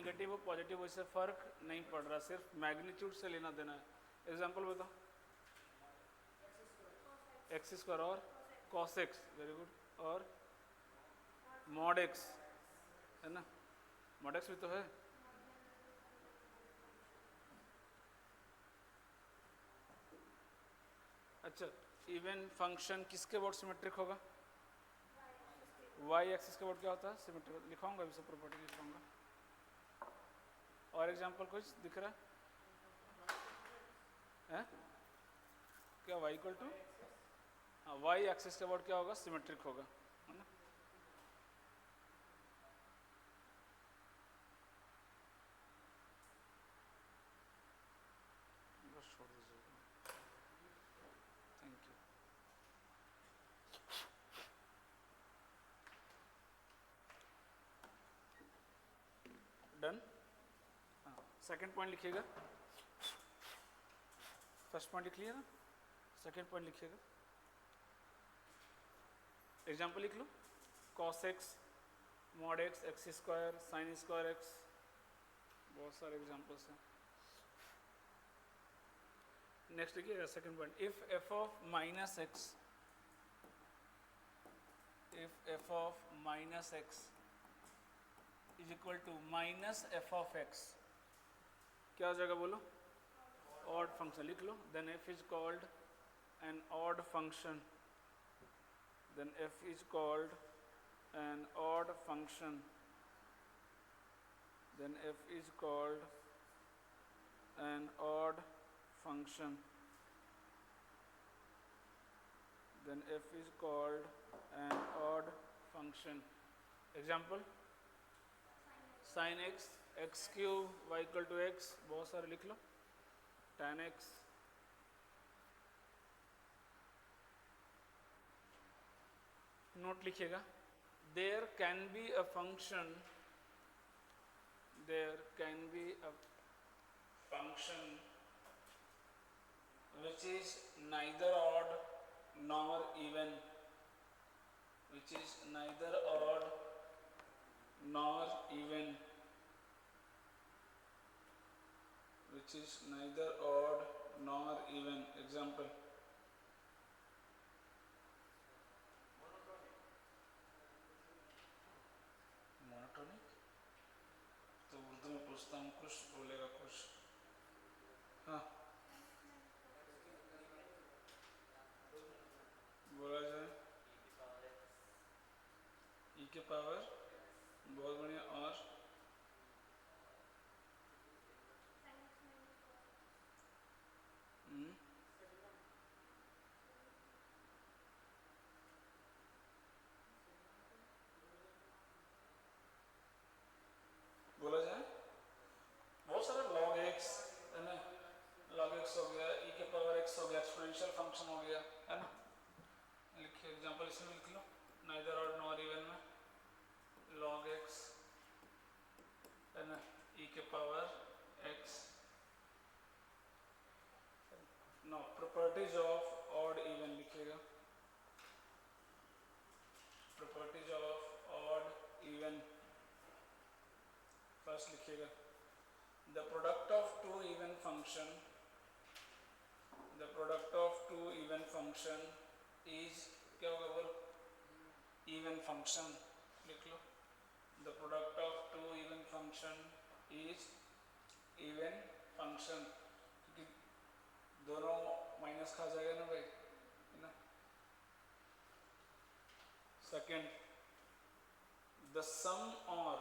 Negative और positive वैसे फर्क नहीं पड़ रहा, सिर्फ मैग्नीट्यूड से लेना देना है. एग्जाम्पल बताओ. एक्स स्क्वायर और कॉस एक्स, वेरी गुड. और मॉड एक्स है ना, मॉड एक्स भी तो है. अच्छा, इवन फंक्शन किसके वर्ड सिमेट्रिक होगा? वाई एक्सिस के वर्ड क्या होता है? सिमेट्रिक. लिखाऊंगा अभी सब प्रॉपर्टी लिखाऊंगा. और एग्जांपल कुछ दिख रहा है? क्या वाई इक्वल टू, हाँ वाई एक्सिस का वर्ड क्या होगा? सिमेट्रिक होगा, है ना. बस छोड़ दीजिएगा, थैंक यू. डन. हाँ, सेकेंड पॉइंट लिखिएगा. फर्स्ट पॉइंट लिख लिया ना, सेकेंड पॉइंट लिखिएगा. एग्जाम्पल लिख लो. Cos X, mod X, X square, sine square X, बहुत सारे एग्जाम्पल्स हैं. नेक्स्ट लिखिएगा second point. If F of minus X, if F of minus X is equal to minus F of x, क्या हो जाएगा बोलो? Odd function. लिख लो. Then F is called an odd function, then f is called an odd function, then f is called an odd function, then f is called an odd function. Example, sin x, x cube y equal to x, बहुत सारे लिख लो. tan x, note लिखिएगा. There can be a function, there can be a function which is neither odd nor even, which is neither odd nor even, which is neither odd nor even. Example, monotonic. तो उर्दू में पूछता हूँ, कुछ बोलेगा कुछ. हाँ, बोला जाए. ई के पावर, बहुत बढ़िया. और बोला जाए बहुत सारा. log x है ना, log x हो गया, e के पावर x हो गया, एक्सपोनेंशियल फंक्शन हो गया, है ना. लिखिए एग्जांपल इसमें लिख लो. नाइदर ऑड नॉर इवन में log x है ना, e के power x. No properties of odd even लिखिएगा. Properties of odd even first लिखिएगा. The product of two even function, the product of two even function is, क्या होगा बोल? Even function. लिख लो. The product of two even function is even function, क्योंकि दोनों minus खा जाएगा ना भाई, है ना. सेकेंड, द सम और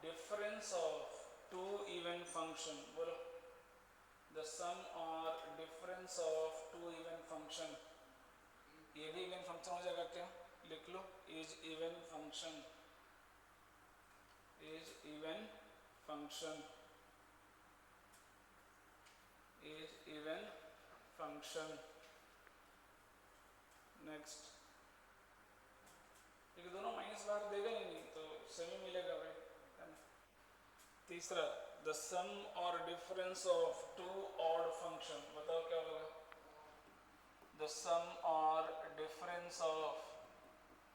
difference of two even function, बोलो. द सम और difference of two even function, ये भी इवन फंक्शन हो जाएगा क्या? लिख लो. Is even function, is even function, is even function. Next, क्योंकि दोनों माइनस बाहर देगा ही नहीं तो सेमी मिलेगा भाई, है ना. तीसरा, द सम और difference of two odd function, बताओ क्या होगा? द सम और difference of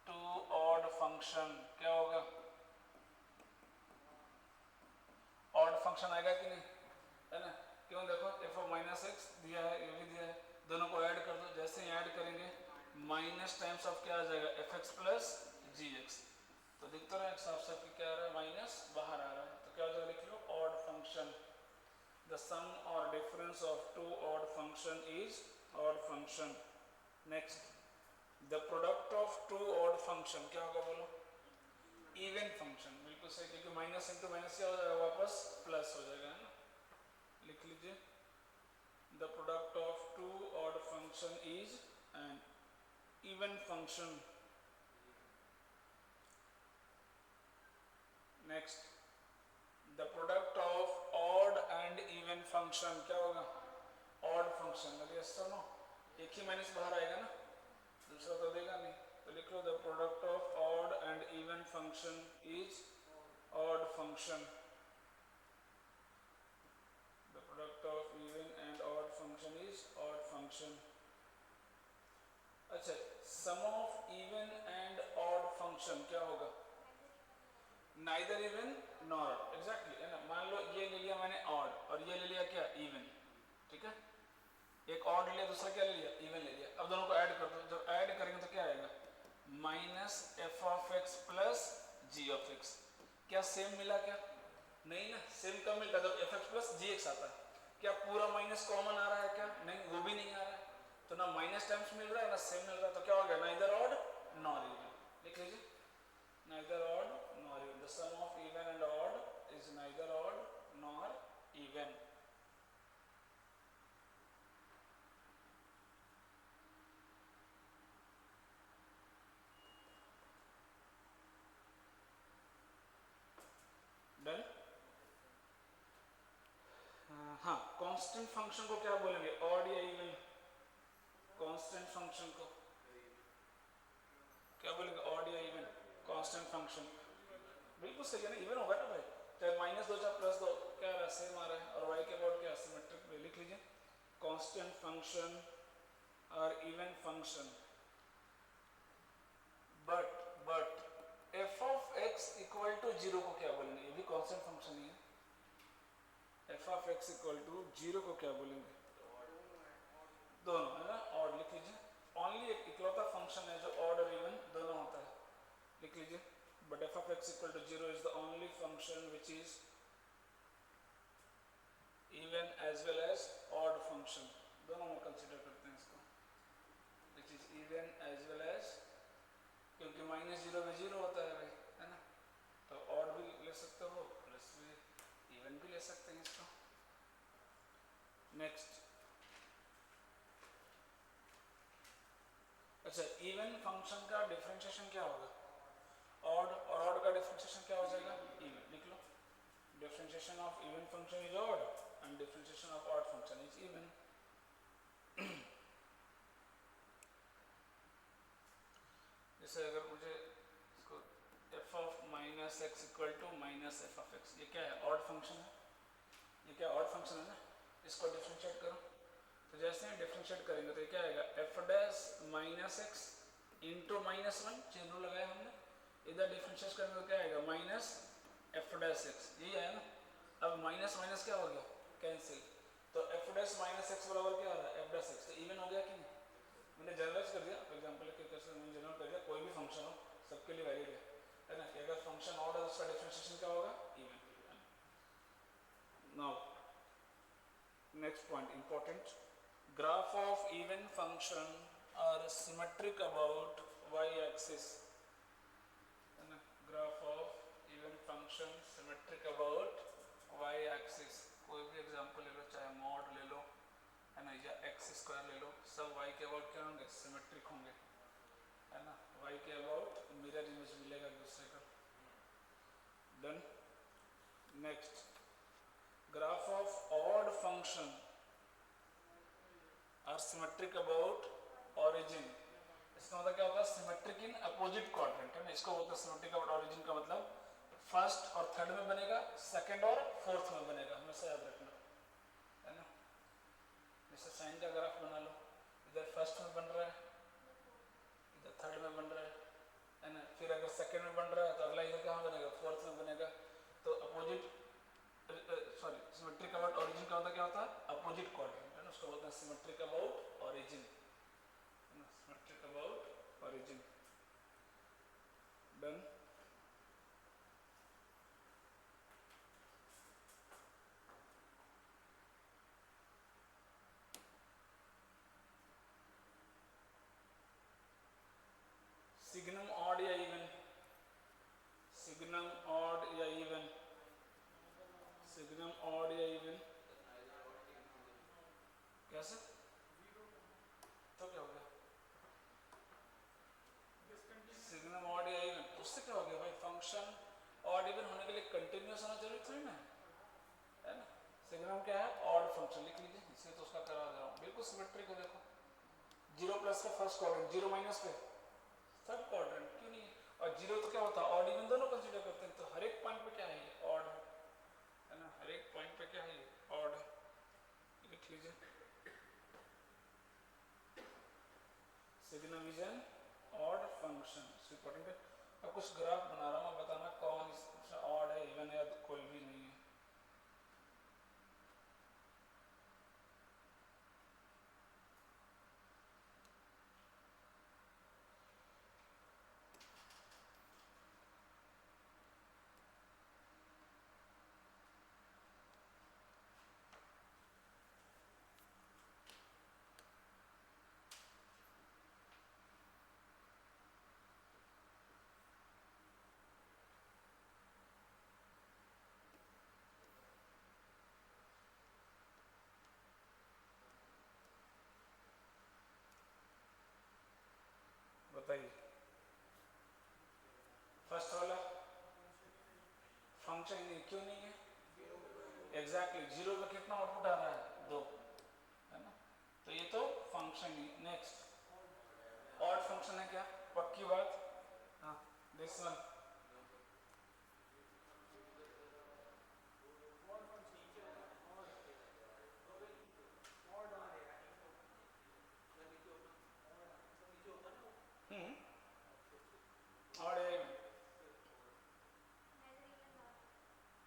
two odd function क्या होगा? फंक्शन आएगा कि नहीं, है ना। क्यों, देखो एफ ऑफ माइनस एक्स दिया है, ये भी दिया है, दोनों को ऐड कर दो, जैसे ही ऐड करेंगे माइनस टाइम्स ऑफ क्या आ जाएगा, F x plus g x. तो दिख तो रहा है साफ साफ कि क्या आ रहा है, माइनस बाहर आ रहा है, तो क्या हो जाएगा, लिख लो ऑड फंक्शन। द सम और difference of two odd function is odd function. Next, the product of two odd function क्या होगा बोलो, इवन फंक्शन। बिल्कुल सही, क्योंकि माइनस इंटू माइनस क्या हो जाएगा, वापस प्लस हो जाएगा, है ना। लिख लीजिए, the product of two odd function is an even function. Next, the product of odd and even function क्या होगा, odd function. Yes sir no, एक ही माइनस बाहर आएगा ना, दूसरा तो देगा नहीं, तो लिख लो the product of odd and even function is odd function. The product of even and odd function is odd function. अच्छा, sum of even and odd function क्या होगा, neither even nor odd. Exactly, है ना। मान लो ये ले लिया मैंने ऑड और ये ले लिया क्या, इवन, ठीक है। एक ऑड ले लिया, दूसरा क्या ले लिया, इवन ले लिया। अब दोनों को ऐड कर दो, जब ऐड करेंगे तो क्या आएगा, minus F of x plus g of x. क्या सेम मिला क्या, नहीं ना। सेम कब मिलता है, जब f x plus g x आता है। क्या पूरा माइनस कॉमन आ रहा है क्या, नहीं, वो भी नहीं आ रहा है। तो ना माइनस टाइम्स मिल रहा है ना सेम मिल रहा है, तो क्या हो गया, नाइदर ऑड नॉर इवन। लिख लीजिए, neither odd nor even. The sum of even and odd is neither odd nor even. Done? हाँ, कांस्टेंट फंक्शन को क्या बोलेंगे, ऑड या इवन। कांस्टेंट फंक्शन को क्या बोलेंगे, ऑड या इवन। कांस्टेंट फंक्शन बिल्कुल सही है ना, इवन होगा ना भाई, चाहे माइनस दो चाहे प्लस दो, क्या आ रहा है, सेम आ रहा है। और वाई के अबाउट क्या, सिमेट्रिक। लिख लीजिए, कांस्टेंट फंक्शन और even function, but f of x equal to zero को क्या बोलेंगे, ये भी कांस्टेंट फंक्शन ही है। F of x equal to zero को क्या बोलेंगे, दोनों, है ना, ऑड। लिख लीजिए, ओनली एक इकलौता फंक्शन है जो ऑड और इवन दोनों होता है। लिख लीजिए, but f of x equal to zero is the only function which is even as well as odd function. दोनों में कंसिडर करते हैं इसको, which is even as well as, क्योंकि माइनस जीरो में जीरो होता है भाई, है ना। तो ऑड भी ले सकते हो, प्लस भी इवन भी ले सकते हैं इसको। नेक्स्ट, अच्छा, इवन फंक्शन का डिफरेंशिएशन क्या होगा, ऑड, और ऑड का डिफरेंशिएशन क्या हो जाएगा, इवन। लिख लो, differentiation of even function is odd and differentiation of odd function is even. जैसे अगर मुझे इसको F of minus X equal to minus F of X, ये क्या है, ऑड फंक्शन है, ये क्या ऑड फंक्शन है ना, इसको डिफरेंशिएट करो। तो जैसे ही डिफरेंशिएट करेंगे तो ये क्या आएगा, F dash minus x into minus one, चिन्ह लगाया हमने, इधर डिफरेंशिएट करेंगे तो क्या आएगा, माइनस एफ डैश एक्स, यही आया ना। अब माइनस माइनस क्या हो गया, कैंसिल, तो एफ डैश माइनस एक्स बराबर क्या हो रहा है, एफ डैश एक्स। तो इवन हो गया कि नहीं, मैंने जनरलाइज कर दिया, फॉर एग्जांपल के कैसे मैंने जनरल कर दिया, कोई भी फंक्शन हो सबके लिए वैलिड है ना, कि अगर फंक्शन ऑड है तो उसका डिफरेंशिएशन क्या होगा, even. Now next point important, graph of even function are symmetric about y-axis, है ना। graph of even function symmetric about y-axis, कोई भी एग्जांपल ले लो, चाहे मॉड ले लो, है ना, या एक्स स्क्वायर ले लो, सब y के अबाउट क्या होंगे, सिमेट्रिक होंगे, है ना। y के अबाउट मिरर इमेज मिलेगा एक दूसरे का। Done. Next, graph of odd function are symmetric about origin. इसका मतलब क्या होता है, सिमेट्रिक इन अपोजिट क्वाड्रेंट, है ना। इसको बोलते हैं सिमेट्रिक अबाउट ऑरिजिन का मतलब फर्स्ट और थर्ड में बनेगा, सेकंड और फोर्थ में बनेगा, हमेशा याद रखना, है ना। जैसे साइन का ग्राफ बना लो, इधर फर्स्ट में बन रहा है, इधर थर्ड में बन रहा है ना। फिर अगर सेकंड में बन रहा है तो अगला इधर कहाँ बनेगा, फोर्थ में बनेगा। तो अपोजिट, सॉरी, नाम क्या है, ऑड फंक्शन। लिख लीजिए, इससे तो उसका करा दे रहा हूँ, बिल्कुल सिमेट्रिक है। देखो 0 प्लस का फर्स्ट क्वाड्रेंट, 0 माइनस पे थर्ड क्वाड्रेंट, क्यों नहीं है? और 0 तो क्या होता है, ऑड इवन दोनों कंसीडर करते हैं, तो हर एक पॉइंट पे क्या है, ये ऑड है ना, हर एक पॉइंट पे क्या है, ये ऑड। लिख लीजिए signal vision odd function important है। अब कुछ ग्राफ बना रहा हूँ, बताना कौन इसमें ऑड है, इवन है, कोई भी नहीं है। बताइए, फर्स्ट वाला फंक्शन नहीं, क्यों नहीं है? एग्जैक्टली, 0 पे कितना आउटपुट आ रहा है, 2, है ना, तो ये तो फंक्शन ही। नेक्स्ट ऑड फंक्शन है क्या, पक्की बात? हाँ, दिस वन। ऑड है even?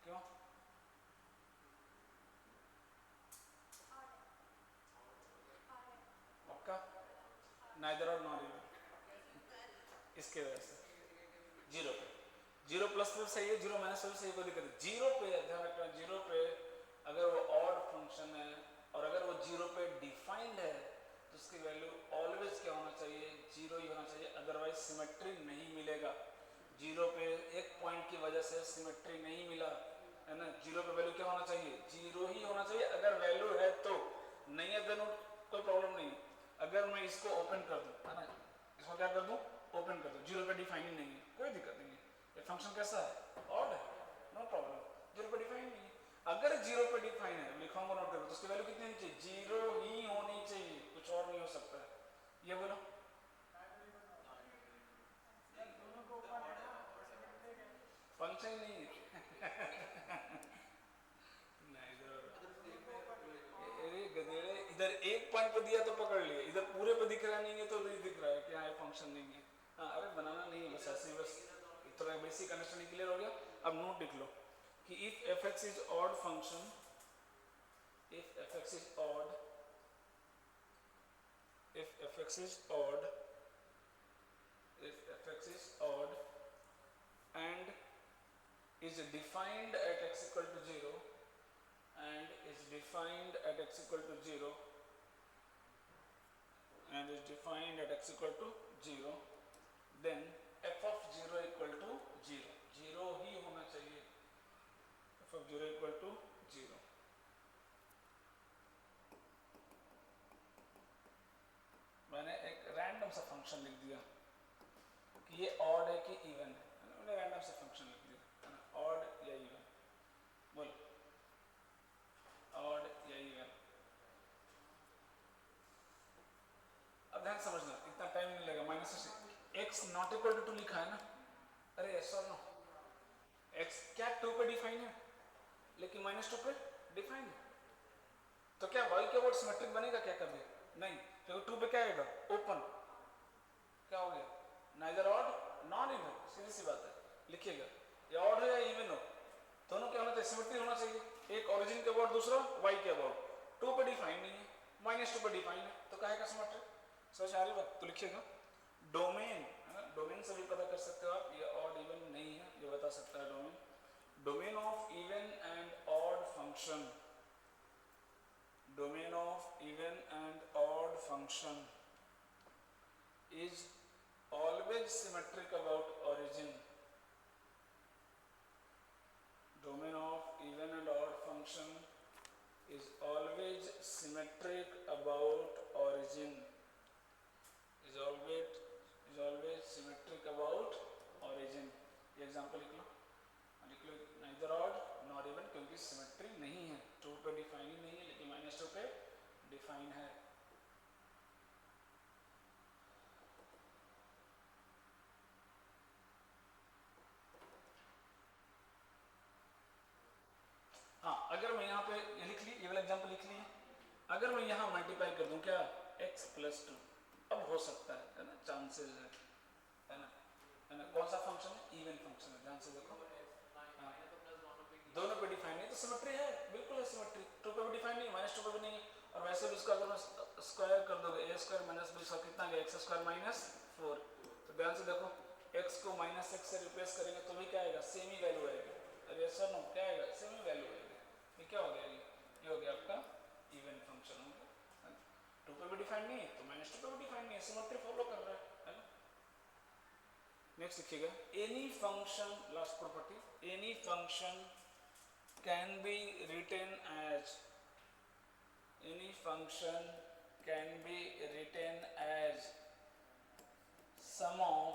क्यों? पक्का? नाइदर और नॉट इवन, इसके वजह से 0 पे, 0 प्लस पे सही है, 0 माइनस पे सही, कोई दिक्कत नहीं। 0 पे ध्यान रखना, 0 पे अगर वो ऑड फंक्शन है और अगर वो 0 पे डिफाइंड है तो उसकी वैल्यू ऑलवेज क्या होना चाहिए, 0 ही होना चाहिए, अदरवाइज सिमेट्री नहीं मिलेगा। 0 पे एक पॉइंट की वजह से सिमेट्री नहीं मिला, है ना, 0 पे वैल्यू क्या होना चाहिए, 0 ही होना चाहिए, अगर वैल्यू है तो, नहीं है देन कोई प्रॉब्लम नहीं। अगर मैं इसको ओपन कर दूं, है ना, इसको क्या कर दूं, ओपन कर दूं, 0 पे डिफाइनिंग नहीं है, कोई दिक्कत नहीं है, ये फंक्शन कैसा है, ऑड है, नो प्रॉब्लम, 0 पे डिफाइन नहीं है। अगर 0 पे डिफाइन है, लिखाऊंगा नोट करो, तो उसकी वैल्यू कितनी होनी चाहिए, 0 ही होनी चाहिए, कुछ और नहीं हो सकता है। ये बोलो, फंक्शन नहीं है नहीं अरे गधेड़े, इधर एक पॉइंट पे दिया तो पकड़ लिया, इधर पूरे पे दिख रहा नहीं है तो नहीं दिख रहा है कि हाँ फंक्शन नहीं है। हाँ, अरे बनाना नहीं है, बस ऐसे ही, बस थोड़ा बेसिक अंडरस्टैंडिंग क्लियर हो गया। अब नोट लिख लो कि if F x is odd function, if fx is odd, if fx is odd, if fx is odd and is defined at x equal to 0 and is defined at x equal to 0 and is defined at x equal to 0, then f of 0 equal to 0, 0 ही होना चाहिए, f of 0 equal to 0। मैंने एक random सा function लिख दिया कि ये odd है कि इवन है, मैंने रैंडम सा फंक्शन लिख दिया, है ना, ऑड या इवन, बोलो ऑड या इवन। अब ध्यान समझना, इतना टाइम नहीं लगेगा, माइनस से एक्स नॉट इक्वल टू 2 लिखा है ना, अरे यस और नो, एक्स क्या 2 पे डिफाइन है लेकिन -2 पे डिफाइन है, तो क्या y के वर्ड सिमेट्रिक बनेगा क्या कभी, नहीं, क्योंकि 2 पे क्या आएगा, ओपन, क्या हो गया, नाइदर ऑड नॉट इवन, सीधी सी बात है। लिखिएगा ये ऑड हो या इवन हो, दोनों क्या होना चाहिए, सिमेट्री होना चाहिए, एक ओरिजिन के अबाउट दूसरा y के अबाउट, 2 पे डिफाइन नहीं है, -2 पे डिफाइन है, तो कहेगा सिमेट्रिक, समझ आ रही बात? तो लिखिएगा डोमेन, है ना, डोमेन से भी पता कर सकते हो आप, ये ऑड इवन नहीं है, ये बता सकता है domain, domain of even and odd function, domain of even and odd function is always symmetric about origin, domain of even and odd function is always symmetric about origin, is always symmetric about origin। ये example लिख लो, neither odd nor even, क्योंकि symmetry नहीं है, 2 पे define अगर मैं यहाँ पे ये लिख ली, ये वाला एग्जाम्पल लिख लिए, अगर मैं यहाँ मल्टीप्लाई कर दूं क्या x प्लस 2, अब हो सकता है ना, चांसेस है ना, कौन सा फंक्शन है, इवन फंक्शन है, ध्यान से देखो, हाँ, दोनों पे डिफाइन नहीं तो सिमेट्री है, बिल्कुल है सिमेट्री, 2 पे भी डिफाइन नहीं, -2 पे भी नहीं, और वैसे भी इसको अगर मैं स्क्वायर कर दोगे a square minus b square कितना गया, x स्क्वायर माइनस 4, तो ध्यान से देखो x को -x से रिप्लेस करेंगे तो भी क्या आएगा, सेम ही वैल्यू आएगी, अरे सर नो क्या आएगा, सेम ही वैल्यू आएगी, ये क्या हो गया, ये हो गया आपका इवन फंक्शन हो गया, 2 पे भी डिफाइन नहीं है तो -2 पे भी डिफाइन नहीं है, सिमेट्री फॉलो कर रहा है ना। नेक्स्ट लिखिएगा, any function, last property, any function can be written as, any function can be written as sum of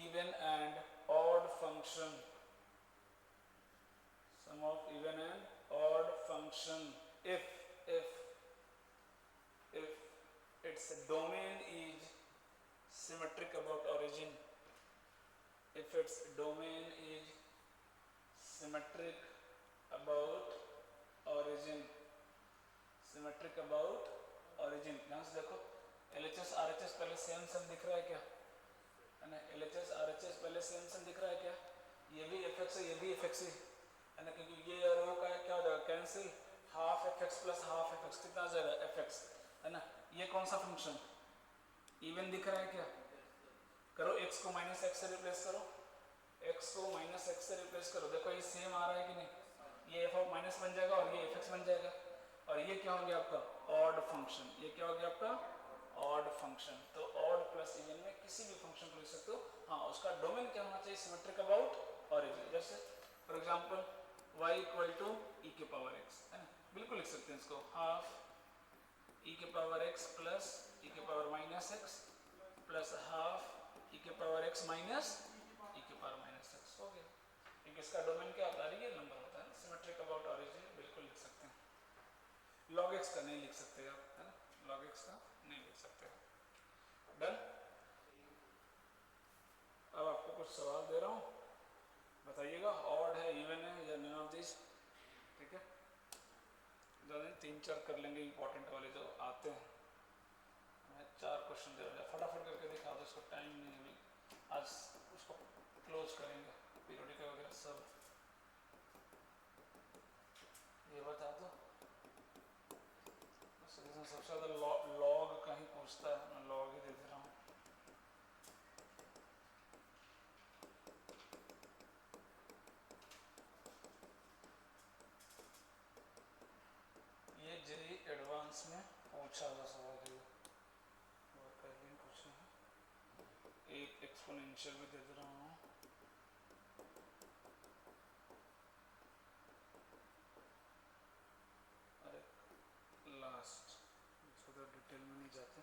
even and odd function, sum of even and odd function if its domain is symmetric about origin, if its domain is symmetric about origin, symmetric about origin, ध्यान से देखो LHS RHS पहले same same दिख रहा है क्या, है ना, LHS RHS पहले सेम सेम दिख रहा है क्या, ये भी fx है, ये भी fx है ना, क्योंकि ये और वो का क्या हो जाएगा cancel, half fx plus half fx कितना आ जाएगा fx, है ना, ये कौन सा फंक्शन इवन दिख रहा है क्या, करो x को -x से रिप्लेस करो, x को -x से रिप्लेस करो, देखो ये सेम आ रहा है कि नहीं, ये f माइनस बन जाएगा और ये fx बन जाएगा, और ये क्या हो गया आपका ऑड फंक्शन, ये क्या हो गया आपका ऑड फंक्शन, तो ऑड प्लस इवन में किसी भी फंक्शन को लिख सकते हो, हाँ उसका डोमेन क्या होना चाहिए, सिमेट्रिक अबाउट ऑरिजिन, जैसे for example y equal to e के पावर x, है ना, बिल्कुल लिख सकते हैं इसको, हाफ e के पावर x प्लस e के power minus x plus half e के पावर x माइनस e के पावर माइनस x, हो गया, क्योंकि इसका डोमेन क्या होता है, रियल नंबर होता है, सिमेट्रिक अबाउट ऑरिजिन बिल्कुल लिख सकते हैं, log x का नहीं लिख सकते आप, है ना, log x का नहीं लिख सकते, डन। अब आपको कुछ सवाल दे रहा हूँ, बताइएगा ऑड है, इवन है या नन ऑफ दिस, ठीक है, ज़्यादा 3-4 कर लेंगे इंपॉर्टेंट वाले जो आते हैं, मैं 4 क्वेश्चन दे रहा हूँ, फटाफट करके दिखा दो, इसको टाइम नहीं है अभी, आज उसको क्लोज करेंगे, पीरियडिक वगैरह सब, ये बता दो, सबसे ज़्यादा लॉग का ही पूछता है, मैं लॉग ही दे दे रहा हूँ, ये जेई एडवांस में पूछा हुआ सवाल है, और पहले ही पूछना है, एक एक्सपोनेंशियल भी दे दे रहा हूँ, और एक लास्ट, ज़्यादा डिटेल में नहीं जाते,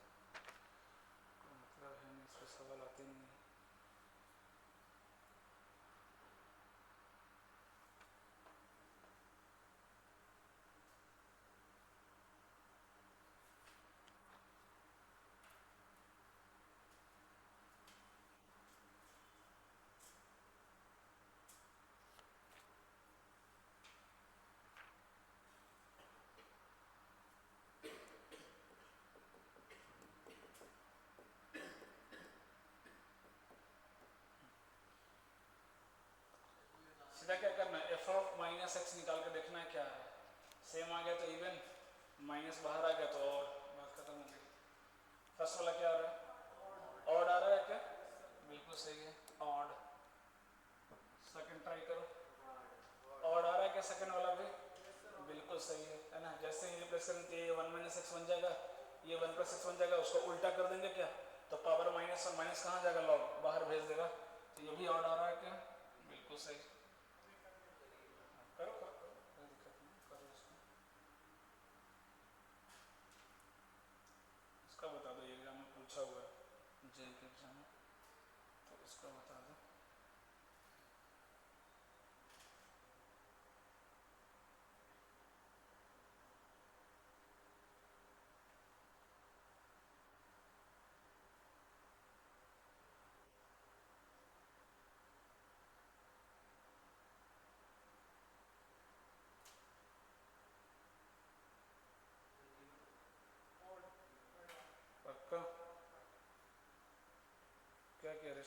कोई मतलब है नहीं, इस पर सवाल आते नहीं है, सीधा क्या करना है, एफ ऑफ माइनस एक्स निकाल के देखना है क्या है, सेम आ गया तो इवन, माइनस बाहर आ गया तो और, बात खत्म हो गई। फर्स्ट वाला क्या आ रहा है, ऑड आ रहा है क्या, बिल्कुल सही है, ऑड, सेकंड ट्राई करो, ऑड आ रहा है क्या सेकंड वाला भी, बिल्कुल सही है ना, जैसे ही रिप्लेस करेंगे ये 1 माइनस एक्स बन जाएगा, ये 1 प्लस एक्स बन जाएगा, उसको उल्टा कर देंगे क्या, तो पावर माइनस और माइनस कहाँ जाएगा, लॉग बाहर भेज देगा, तो ये भी ऑड आ रहा है क्या, बिल्कुल सही, करो करो करो, कोई दिक्कत नहीं, करो इसको, इसका बता दो, ये एग्जाम में पूछा हुआ है जेई के एग्जाम में, तो इसका बता दो,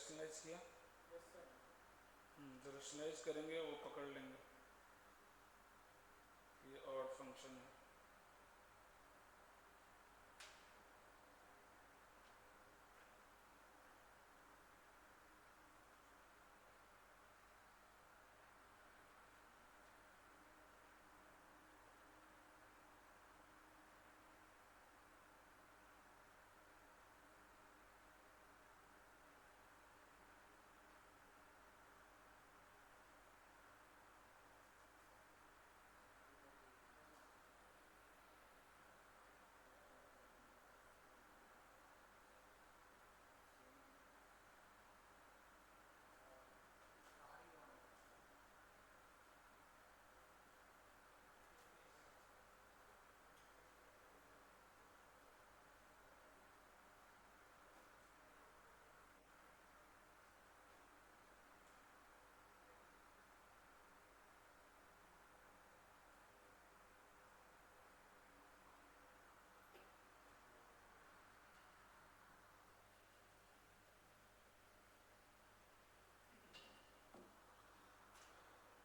रेशनलाइज किया, जो रेशनलाइज करेंगे वो पकड़ लेंगे ये ऑड फंक्शन है।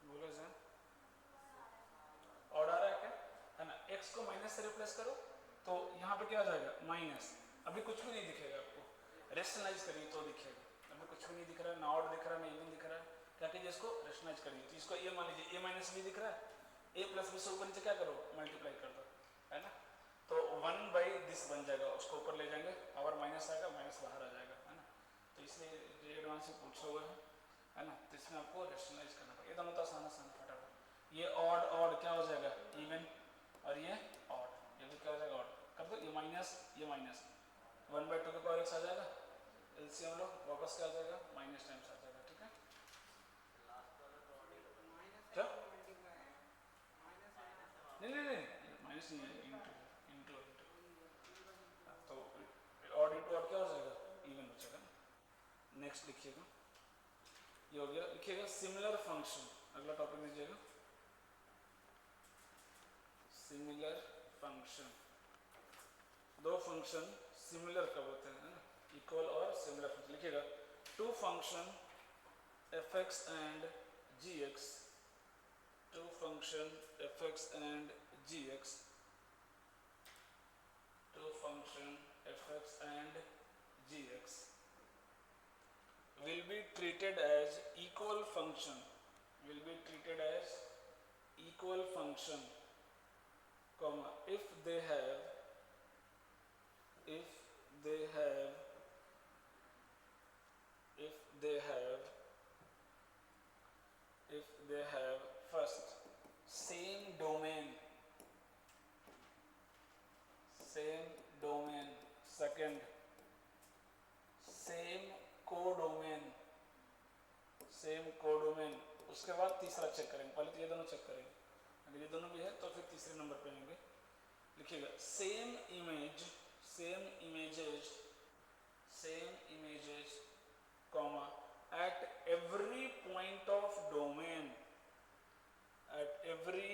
बोलो सर ऑड आ रहा है क्या, है ना। x को माइनस से रिप्लेस करो तो यहाँ पे क्या आ जाएगा माइनस, अभी कुछ भी नहीं दिखेगा आपको, रेशनलाइज करिए तो दिखेगा, अभी कुछ भी नहीं दिख रहा है, ना ऑड दिख रहा है ना इवन दिख रहा है। क्या कीजिए इसको रेशनलाइज करिए, तो इसको ए मान लीजिए, ए माइनस बी दिख रहा है, ए प्लस बी से ऊपर नीचे क्या करो मल्टीप्लाई कर दो, है ना। तो 1/दिस बन जाएगा, उसको ऊपर ले जाएंगे और माइनस आएगा, माइनस बाहर आ जाएगा, है ना। तो इसलिए जो एडवांस से पूछा हुआ है ना, तो इसमें आपको रेशनलाइज करना पड़ेगा, एकदम तो आसान आसान फटाफट। ये ऑड ऑड क्या हो जाएगा इवन, और ये ऑड, ये भी क्या हो जाएगा ऑड कर दो, ये माइनस 1/2 के पावर x आ जाएगा, एलसीएम लो वापस क्या आ जाएगा माइनस टाइम्स आ जाएगा, ठीक है। क्या नहीं माइनस नहीं है, इंटू इंटू, तो ऑड इंटू ऑड क्या हो जाएगा इवन हो जाएगा ना। नेक्स्ट लिखिएगा, ये हो गया, लिखिएगा सिमिलर फंक्शन, अगला टॉपिक लीजिएगा सिमिलर फंक्शन। दो फंक्शन सिमिलर कब होते हैं, है ना, इक्वल और सिमिलर फंक्शन। लिखिएगा two function fx and gx, two function fx and gx, two function fx and gx will be treated as equal function, will be treated as equal function, comma if they have if they have first same domain, second same codomain, उसके बाद तीसरा check करेंगे, पहले तो ये दोनों check करेंगे, अगर ये दोनों भी है तो फिर तीसरे नंबर पे आएंगे। लिखिएगा same images comma at every point of domain, at every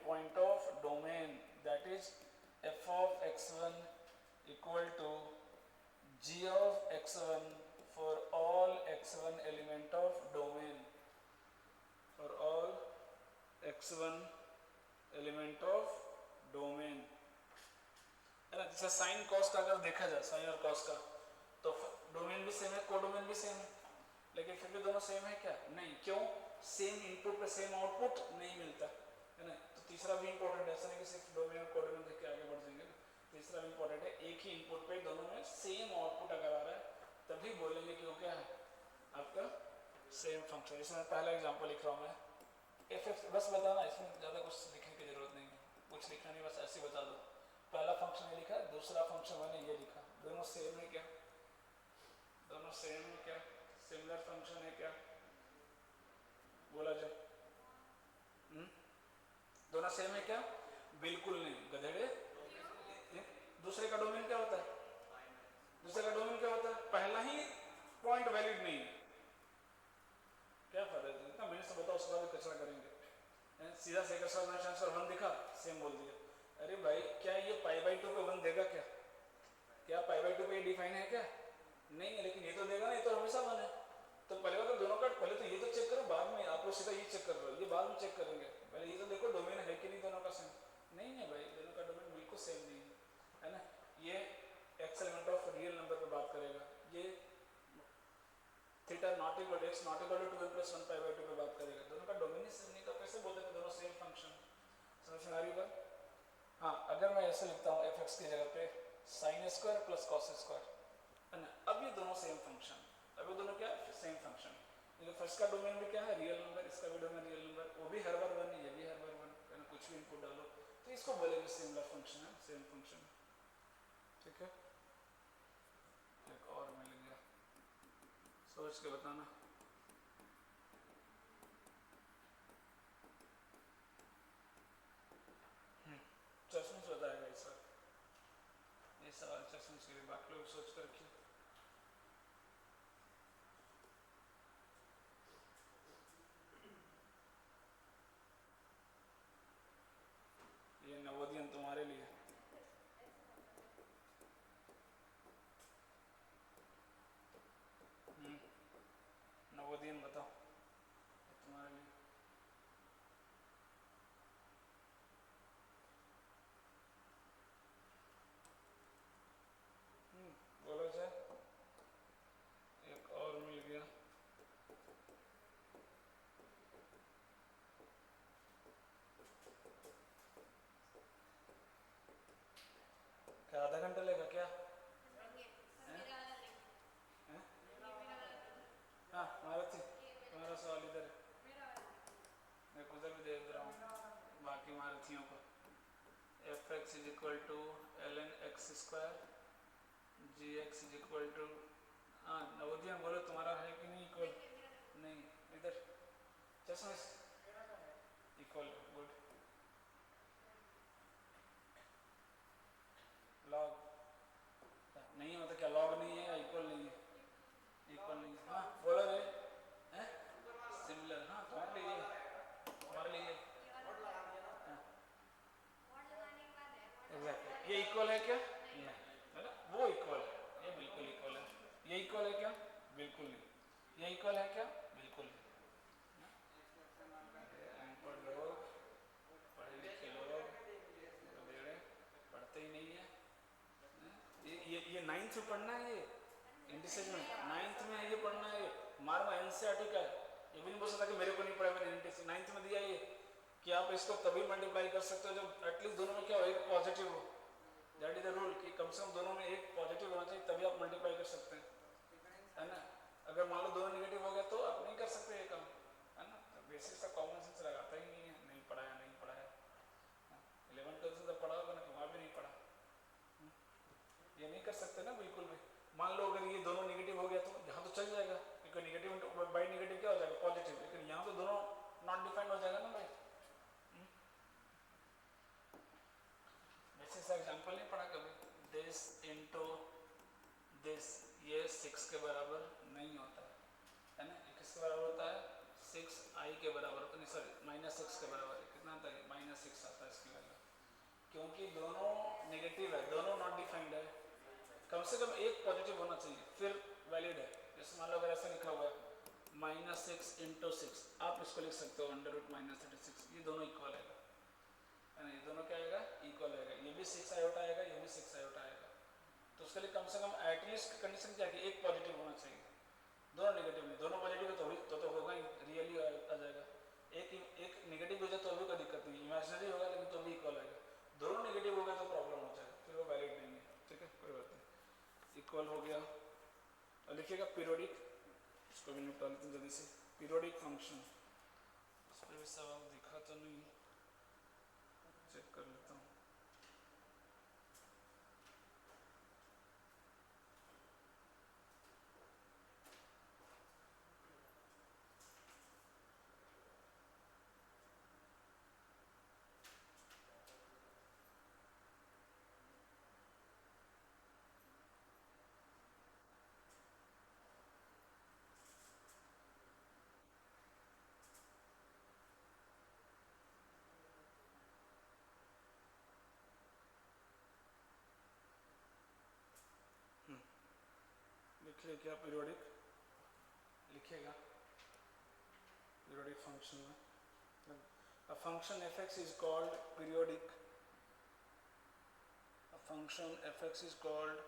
point of domain, that is f of x1 equal to g of x1 for all x1 element of domain, for all x1 element of domain, है ना। जैसे sine cos का अगर देखा जाए, sign और cos का, तो डोमेन भी सेम है, कोडोमेन भी सेम है, लेकिन फिर भी दोनों सेम है क्या, नहीं, क्यों, सेम इनपुट पे सेम आउटपुट नहीं मिलता, है ना। तो तीसरा भी इंपॉर्टेंट है, ऐसा नहीं कि सिर्फ डोमेन और कोडोमेन देख के आगे बढ़ जाएंगे ना, तीसरा भी इंपॉर्टेंट है, एक ही इनपुट पे दोनों में सेम आउटपुट अगर आ रहा है तभी बोलेंगे कि वो क्या है आपका सेम फंक्शन। इसमें पहला एग्जांपल लिख रहा हूँ मैं, एफ बस बताना, इसमें ज़्यादा कुछ लिखने की जरूरत नहीं है, कुछ लिखना नहीं, बस ऐसे बता दो। पहला फंक्शन ये लिखा, दूसरा फंक्शन मैंने ये लिखा, दोनों सेम है क्या, दोनों सेम है क्या, सिमिलर फंक्शन है क्या, बोला जाए, दोनों सेम है क्या, बिल्कुल नहीं गधेड़े। दूसरे का डोमेन क्या होता है, दूसरे का डोमेन क्या होता है, पहला ही पॉइंट वैलिड नहीं है, क्या फायदा है, इतना मैंने से बताओ, उसके बाद कचरा करेंगे, सीधा सेकंड का आंसर 1 दिखा, सेम बोल दिया, अरे भाई क्या ये π/2 पे 1 देगा क्या, क्या पाई बाई 2 पे डिफाइन है क्या? नहीं है, लेकिन ये तो देगा ना, ये तो हमेशा 1 है। तो पहले तो दोनों का, पहले तो ये तो चेक करो, बाद में आप लोग सीधा ये चेक कर रहे हो, ये बाद में चेक करेंगे। पहले ये तो देखो डोमेन है कि नहीं दोनों का सेम। नहीं है भाई, दोनों का डोमेन बिल्कुल सेम नहीं है ना। ये x element of real number पे बात करेगा, ये theta not equal x not equal to 2n + 1 pi by 2 पे बात करेगा। दोनों का डोमेन ही सेम नहीं, तो कैसे बोल देंगे दोनों सेम फंक्शन? समझ में आ रही बात? हाँ, अगर मैं ऐसे लिखता हूँ एफ एक्स की जगह पे sine square plus cos square है ना, अब ये दोनों सेम फंक्शन, अब ये दोनों क्या सेम फंक्शन। ये फर्स्ट का डोमेन भी क्या है रियल नंबर, इसका भी डोमेन रियल नंबर, वो भी हर बार 1 है, ये भी हर बार 1 है ना, कुछ भी इनपुट डालो तो इसको बोलेंगे सिमिलर फंक्शन है, सेम फंक्शन। ठीक है, एक और मिल गया, सोच के बताना। चश्मे से बताएगा इस बार, ये सवाल चश्मे के लिए, बाकी लोग सोच कर रखिए। ये नवोदियन तुम्हारे लिए। नवोदियन बताओ, तुम्हारे लिए। बोलो जाए, एक और मिल गया। क्या आधा घंटा लेगा क्या? हाँ मारुति, तुम्हारा सवाल इधर है, मैं उधर भी देख रहा हूँ बाकी मारुतियों को। F x is equal to l n x square g x is equal to, हाँ नवोदियन बोलो तुम्हारा है कि नहीं इक्वल? नहीं, इधर चश्मे इक्वल, गुड। लॉग नहीं है, मतलब क्या लॉग नहीं है या इक्वल नहीं है? इक्वल नहीं है, हाँ बोलो रे, हैं सिमिलर, हाँ तुम्हारे लिए, तुम्हारे लिए एग्जैक्टली। ये इक्वल है क्या? नहीं है ना, वो इक्वल है, ये बिल्कुल इक्वल है। ये इक्वल है क्या? बिल्कुल नहीं। ये इक्वल है क्या? बिल्कुल नहीं। अनपढ़ लोग, पढ़े लिखे लोग बड़े पढ़ते ही नहीं है। ये नाइन्थ में पढ़ना है, ये इंडिसेज में नाइन्थ में ये पढ़ना है। मारवा एनसीईआरटी का है, ये भी नहीं बोल सकता कि मेरे को नहीं पढ़ा, मैंने इंडिसेज नाइन्थ में दिया ये कि आप इसको तभी मल्टीप्लाई कर सकते हो जब एटलीस्ट दोनों में क्या हो, एक पॉजिटिव हो। दैट इज द रूल कि कम से कम दोनों में एक पॉजिटिव होना चाहिए, तभी आप मल्टीप्लाई कर सकते हैं, है ना। अगर मान लो दोनों नेगेटिव हो गया तो आप नहीं कर सकते ये काम, है ना। तो बेसिक सा कॉमन सेंस लगाता ही नहीं है, नहीं पढ़ाया नहीं पढ़ाया। 11 ट्वेल्थ से पढ़ा होगा ना, कि वहाँ भी नहीं पढ़ा, ये नहीं कर सकते ना बिल्कुल भी। मान लो अगर ये दोनों नेगेटिव हो गया तो यहाँ तो चल जाएगा, क्योंकि नेगेटिव बाई नेगेटिव क्या हो जाएगा पॉजिटिव, लेकिन यहाँ तो दोनों नॉट डिफाइंड हो जाएगा ना भाई। वैसे सा एग्जाम्पल नहीं पढ़ा कभी, दिस इनटू दिस, ये 6 के बराबर नहीं होता है ना। ये किसके बराबर होता है? 6i के बराबर होता है, नहीं सॉरी -6 के बराबर है। कितना आता है? -6 आता है इसकी वैल्यू, क्योंकि दोनों नेगेटिव है, दोनों नॉट डिफाइंड है। कम से कम एक पॉजिटिव होना चाहिए फिर वैलिड है। जैसे मान लो अगर ऐसा लिखा हुआ है -6 × 6, आप इसको लिख सकते हो √-36, ये दोनों इक्वल है ना, ये दोनों क्या आएगा? इक्वल आएगा। ये भी 6 आयोटा आएगा, ये भी 6 आयोटा आएगा। तो उसके लिए कम से कम एटलीस्ट कंडीशन क्या है? एक पॉजिटिव होना चाहिए, दोनों नेगेटिव नहीं। दोनों पॉजिटिव है तो होगा ही, रियली आ जाएगा। एक नेगेटिव हो जाए तो भी कोई दिक्कत नहीं, इमेजिनरी होगा लेकिन तो भी इक्वल आएगा। दोनों नेगेटिव हो गया तो प्रॉब्लम हो जाएगा, फिर वो वैलिड नहीं है। ठीक है, कोई बात नहीं, इक्वल हो गया। और लिखिएगा पीरियोडिक, इसको भी निपटा लेते हैं जल्दी से। पीरियोडिक फंक्शन, इस पर भी सवाल दिखा तो नहीं, चेक कर लेता हूँ। लिखिए क्या, पीरियोडिक लिखिएगा पीरियोडिक फंक्शन में a function fx is called periodic, a function fx is called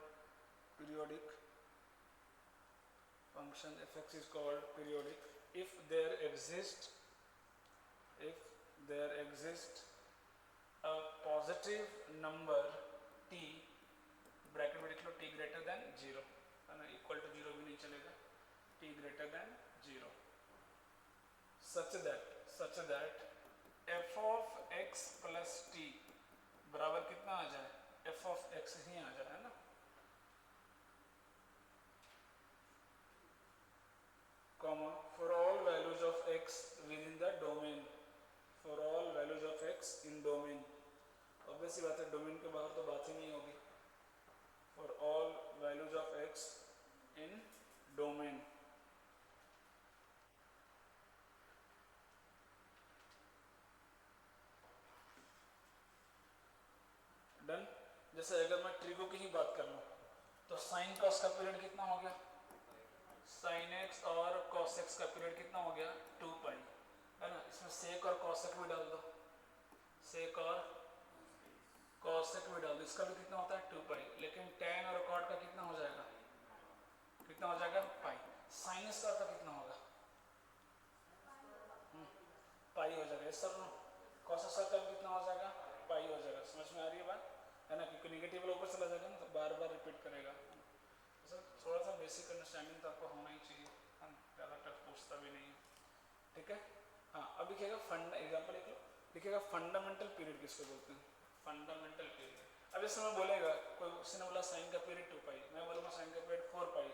periodic, function fx is called periodic if there exists a positive number t, bracket में लिख लो t ग्रेटर देन 0, है ना, equal to 0 भी नहीं चलेगा, t greater than 0, such that f of x plus t बराबर कितना आ जाए, f of x ही आ जाए, है ना, comma for all values of x within the domain, for all values of x in domain, obvious सी बात है डोमेन के बाहर तो बात ही नहीं होगी, for all values of x in domain, done. जैसे अगर मैं ट्रिगो की ही बात कर लूँ तो साइन कॉस का पीरियड कितना हो गया, साइन एक्स और कॉस एक्स का पीरियड कितना हो गया 2 पाई, है ना, इसमें सेक और कॉसेक भी डाल दो, सेक और कॉसेक भी डाल दो, इसका भी कितना होता है 2 पाई, लेकिन tan और कॉट का कितना हो जाएगा, कितना हो जाएगा पाई, साइन स्क्वायर का कितना होगा पाई हो जाएगा, इस सब कॉस स्क्वायर का भी कितना हो जाएगा पाई हो जाएगा, समझ में आ रही है बात, है ना, क्योंकि नेगेटिव वाला ऊपर चला जाएगा ना तो बार बार रिपीट करेगा, सर थोड़ा सा बेसिक अंडरस्टैंडिंग तो आपको होना ही चाहिए, है ना, ज़्यादा टफ पूछता भी नहीं है, ठीक है। हाँ अब लिखिएगा एग्जाम्पल लिख लो, लिखिएगा फंडामेंटल पीरियड किसको बोलते हैं, फंडामेंटल पीरियड। अब इस समय बोलेगा कोई, किसी ने बोला साइन का पीरियड 2 पाई, मैं बोलूँगा साइन का पीरियड 4 पाई,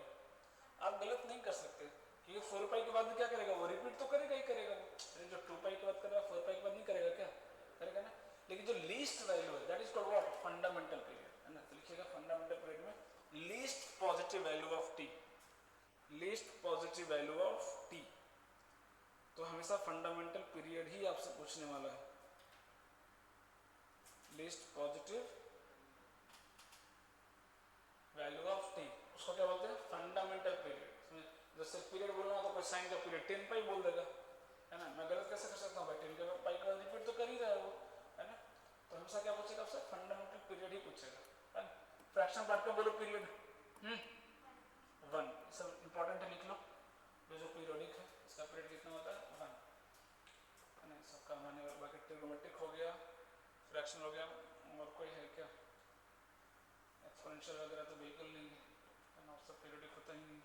आप गलत नहीं कर सकते, क्योंकि 4 पाई के बाद भी क्या करेगा, वो रिपीट तो करेगा ही करेगा, लेकिन जो 2 पाई के बाद करेगा 4 पाई के बाद नहीं करेगा, क्या करेगा ना, लेकिन जो लीस्ट वैल्यू है that is called what, fundamental period, है ना, तो लिखिएगा फंडामेंटल पीरियड में least positive value of T, least positive value of T, तो हमेशा फंडामेंटल पीरियड ही आपसे पूछने वाला है, least positive value of T, उसको क्या बोलते हैं फंडामेंटल पीरियड। जैसे पीरियड बोलना हो तो कोई साइन का पीरियड 10 पाई बोल देगा, है ना, मैं गलत कैसे कर सकता हूँ भाई, 10 का पाई का रिपीट तो कर ही रहा है वो, है ना, तो हमेशा क्या पूछेगा आपसे फंडामेंटल पीरियड ही पूछेगा, है ना। फ्रैक्शन पार्ट का बोलो पीरियड 1, सब इंपॉर्टेंट है, लिख लो, जो पीरियोडिक है इसका पीरियड कितना होता है 1, है ना, सब काम आने वाला, बाकी ट्रिग्नोमेट्रिक हो गया, फ्रैक्शन हो गया, और कोई है क्या, एक्सपोनेंशियल वगैरह तो बिल्कुल नहीं है ना, सब पीरियोडिक होता ही नहीं।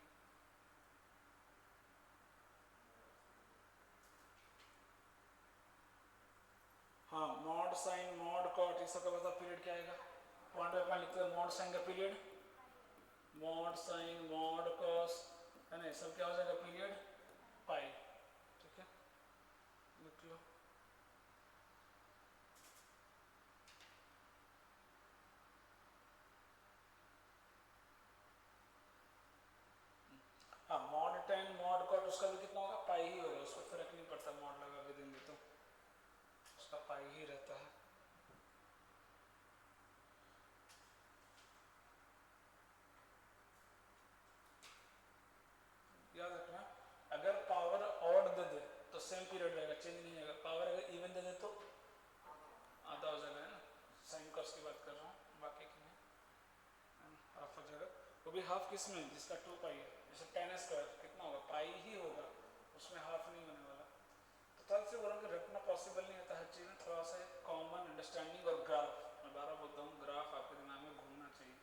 हाँ मॉड साइन मॉड कॉट ये सब का बता पीरियड क्या आएगा, पॉइंट बाय पॉइंट लिखते हैं, मॉड साइन का period, mod sine mod cos, है ना, ये सब क्या हो जाएगा पीरियड पाई, ठीक है, लिख लो। हाँ मॉड टेन मॉड कॉट उसका भी कितना होगा पाई ही होगा, उसको फर्क नहीं पड़ता, मॉड लगा के देंगे तो उसका पाई ही रहता है। याद रखना अगर पावर ऑड दे दे तो सेम पीरियड रहेगा, चेंज नहीं होगा, पावर अगर इवन दे दे तो आधा हो जाएगा, है ना, साइन कॉस की बात कर रहा हूँ, बाकी की नहीं, हाफ हो जाएगा, वो भी हाफ किस में जिसका 2 पाई है, जैसे टेन स्क्वायर कितना होगा पाई ही होगा, उसमें हाफ नहीं होने वाला, तो थोड़ा सा बोलोगे रखना पॉसिबल नहीं होता, हर चीज़ में थोड़ा सा कॉमन अंडरस्टैंडिंग, और ग्राफ, मैं बार बार बोलता हूँ ग्राफ आपके दिमाग में घूमना चाहिए,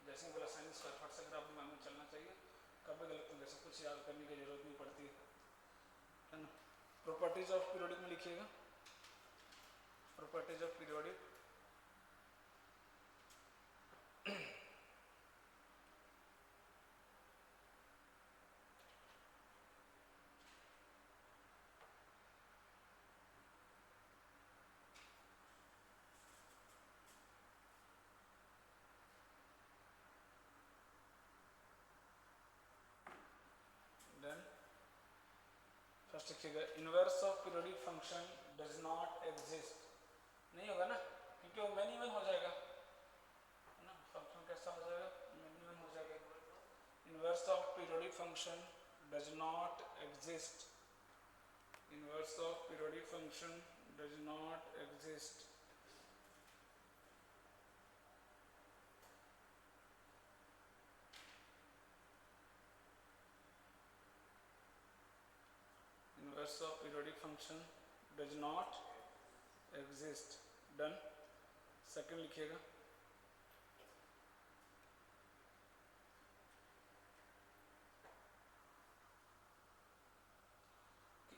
जैसे बोला साइन स्क्वायर फट से ग्राफ दिमाग में चलना चाहिए, कभी गलत नहीं, जैसे कुछ याद करने की जरूरत नहीं पड़ती है ना। प्रॉपर्टीज ऑफ पीरियोडिक में लिखिएगा, properties of periodic, then first लिखिएगा inverse of periodic function does not exist, नहीं होगा ना, क्योंकि वो मैनी वन हो जाएगा, है ना, फंक्शन कैसा हो जाएगा मैनी वन हो जाएगा, inverse inverse of periodic function does not exist. Inverse of periodic function does not exist. Inverse of periodic function does not exist. Done. Second लिखिएगा.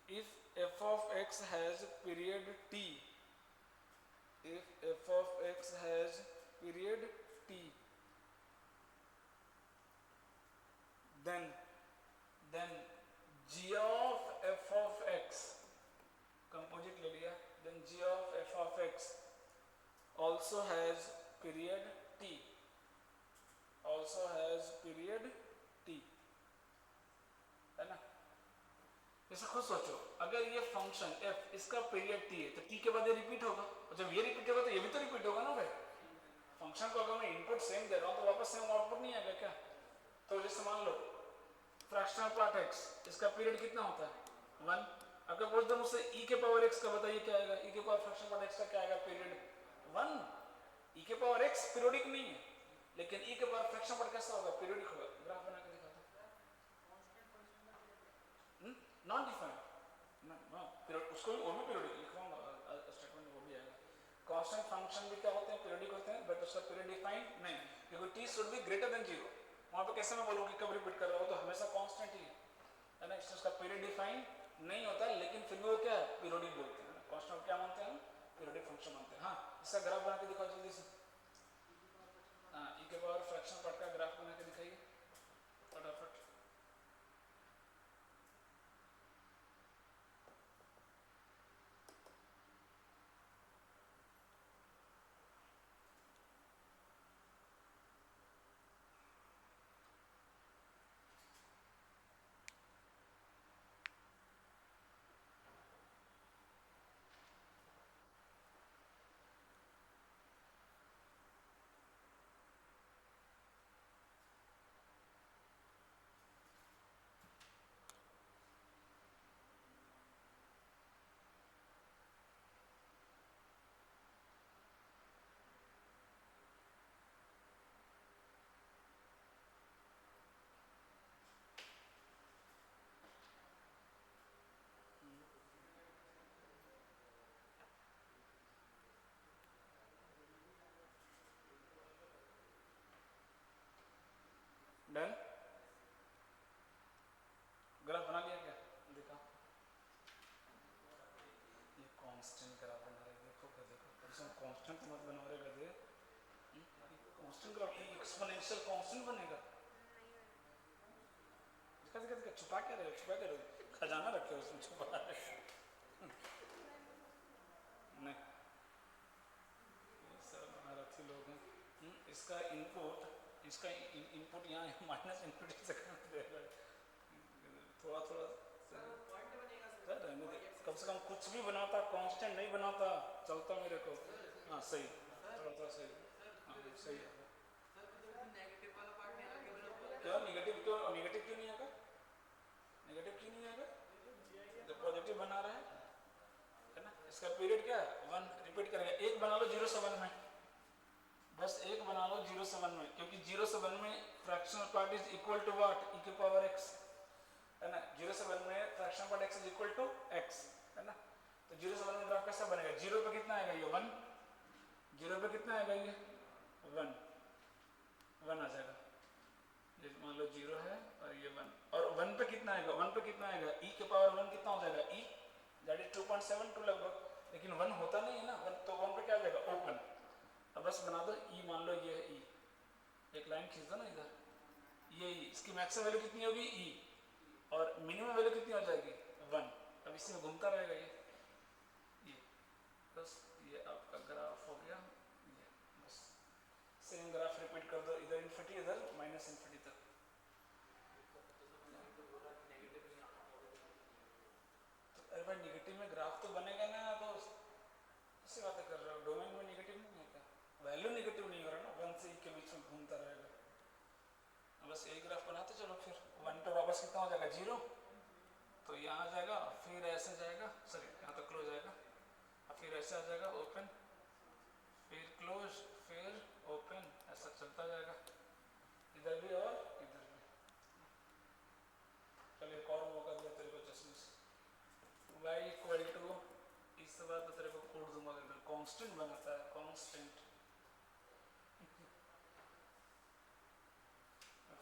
If f of x has period t, if f of x has period t, then g of f of x, composite ले लिया, then g of f of x also has period t, also has period t, है ना. जैसे खुद सोचो, अगर ये function f इसका पीरियड t है तो t के बाद ये रिपीट होगा, और जब ये रिपीट होगा तो ये भी तो रिपीट होगा ना भाई. फंक्शन को अगर मैं इनपुट सेम दे रहा हूँ तो वापस सेम आउटपुट नहीं आएगा क्या. तो जैसे मान लो फ्रैक्शनल पार्ट x, इसका पीरियड कितना होता है 1. अगर पूछ दो मुझसे e के पावर x का बताइए क्या आएगा, e के पावर फ्रैक्शनल पार्ट x का क्या आएगा पीरियड 1. e के पावर x पीरियोडिक नहीं है, लेकिन e के पावर फ्रैक्शनल पार्ट कैसा होगा, पीरियोडिक होगा. ग्राफ बना के दिखा दो. नॉन डिफाइंड ना पीरियड, उसको भी वो भी पीरियोडिक लिखवाऊंगा स्टेटमेंट में, वो भी आएगा. कांस्टेंट फंक्शन भी क्या होते हैं, पीरियोडिक होते हैं, बट उसका पीरियड डिफाइंड नहीं, क्योंकि t should be greater than 0. वहां पे कैसे मैं बोलूं कि कब रिपीट कर रहा हो, तो हमेशा कांस्टेंट ही है ना. इसका पीरियड डिफाइंड नहीं होता, लेकिन फिर भी वो क्या है, पीरियोडिक बोलते हैं. कांस्टेंट क्या मानते हैं हम, पीरियोडिक फंक्शन मानते हैं. हाँ, इसका ग्राफ बना के दिखाओ जल्दी से. हाँ, e के पावर फ्रैक्शनल पार्ट का ग्राफ बना के दिखाइए फटाफट. डन. ग्राफ बना लिया क्या, देखा. ये कांस्टेंट ग्राफ बना रहे, देखो क्या, देखो इसमें कांस्टेंट मत बना रहे गधे. कांस्टेंट ग्राफ एक्सपोनेंशियल कांस्टेंट बनेगा. दिखा दिखा दिखा, छुपा क्या रहे हो, छुपा क्या रहे हो, खजाना रखे हो उसमें छुपा रहे नहीं. ये सब महारथी लोग हैं. इसका इनपुट यहाँ है, माइनस इनपुट से थोड़ा थोड़ा रहने दे. कम से कम कुछ भी बनाता, कांस्टेंट नहीं बनाता, चलता मेरे को. हाँ सही, थोड़ा थोड़ा सही. हाँ सही है. क्या निगेटिव क्यों, निगेटिव क्यों नहीं आएगा, नेगेटिव क्यों नहीं आएगा, जब पॉजिटिव बना रहा है ना. इसका पीरियड क्या है 1. रिपीट करेंगे, एक बना लो 0 से 1 में, बस एक बना लो 0 से 1 में, क्योंकि 0 से 1 में fractional part is equal to what, e के पावर x, है ना. 0 से 1 में fractional part x is equal to x, है ना. तो 0 से 1 में ग्राफ कैसा बनेगा, 0 पे कितना आएगा ये 1, 0 पे कितना आएगा ये 1 आ जाएगा. ये मान लो 0 है और ये 1, और 1 पे कितना आएगा, 1 पे कितना आएगा, e के पावर 1 कितना हो जाएगा, e दैट इज 2.72 लगभग, लेकिन 1 होता नहीं है ना 1, तो 1 पे क्या आ जाएगा ओपन. अब बस बना दो, e मान लो ये है e, एक लाइन खींच दो ना इधर, ये e, इसकी मैक्सिमम वैल्यू कितनी होगी e, और मिनिमम वैल्यू कितनी हो जाएगी 1. अब इसी में घूमता रहेगा ये बस. ये आपका ग्राफ हो गया. ये बस सेम ग्राफ रिपीट कर दो, इधर इन्फिनिटी इधर माइनस इन्फिनिटी तक. तो अरे भाई निगेटिव में ग्राफ तो बनेगा ना, तो ऐसी बातें कर रहे हो, डोमेन में निगेटिव नहीं है क्या, वैल्यू निगेटिव नहीं हो रहा ना, 1 से e के बीच में घूमता रहेगा. बस यही ग्राफ बनाते चलो फिर. कहाँ हो जाएगा 0, तो यहाँ आ जाएगा, फिर ऐसे जाएगा, सॉरी यहाँ तो क्लोज आएगा, फिर ऐसे आ जाएगा ओपन, फिर क्लोज, फिर ओपन, ऐसा चलता जाएगा इधर भी और इधर भी। चल एक और मौका दिया तेरे को चश्मे से। y इक्वल टू, इस बार तो तेरे को कोड दूंगा, कांस्टेंट बनाता है, कांस्टेंट।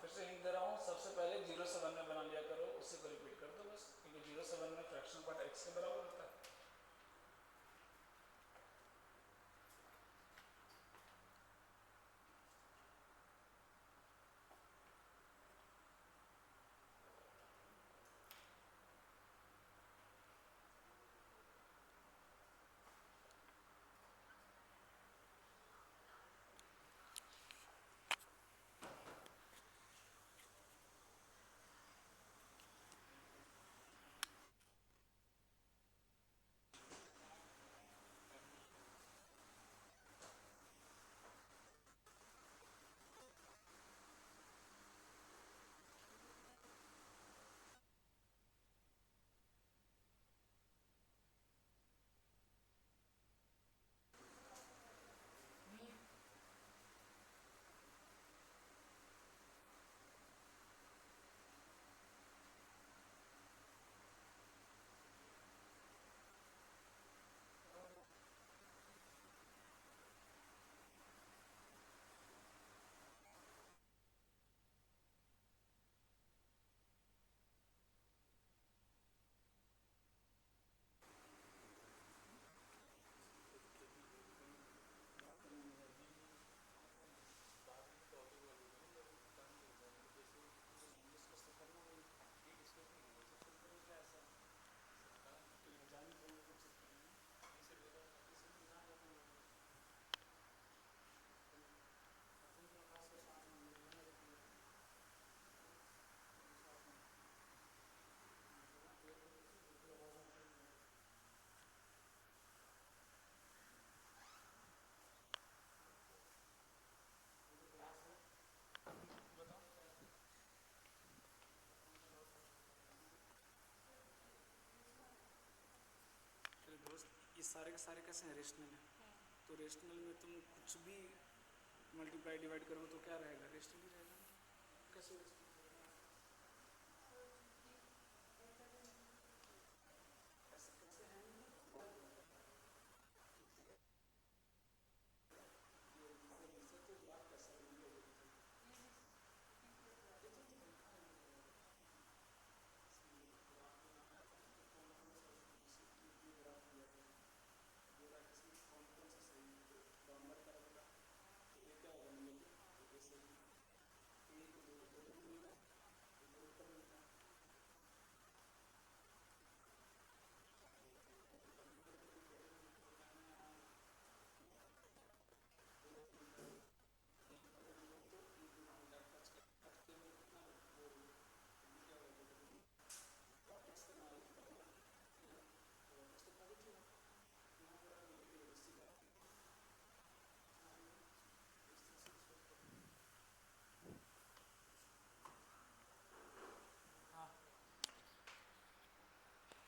फिर से लिख दे रहा हूँ, सबसे पहले 0 से 1 में बना लिया करो, उसी को रिपीट कर दो बस, क्योंकि 0 से 1 में फ्रैक्शनल पार्ट x के बराबर होता है। ये सारे के सारे कैसे हैं, रेशनल है। तो रेशनल में तुम कुछ भी मल्टीप्लाई डिवाइड करोगे तो क्या रहेगा, रेशनल ही रहेगा ना। कैसे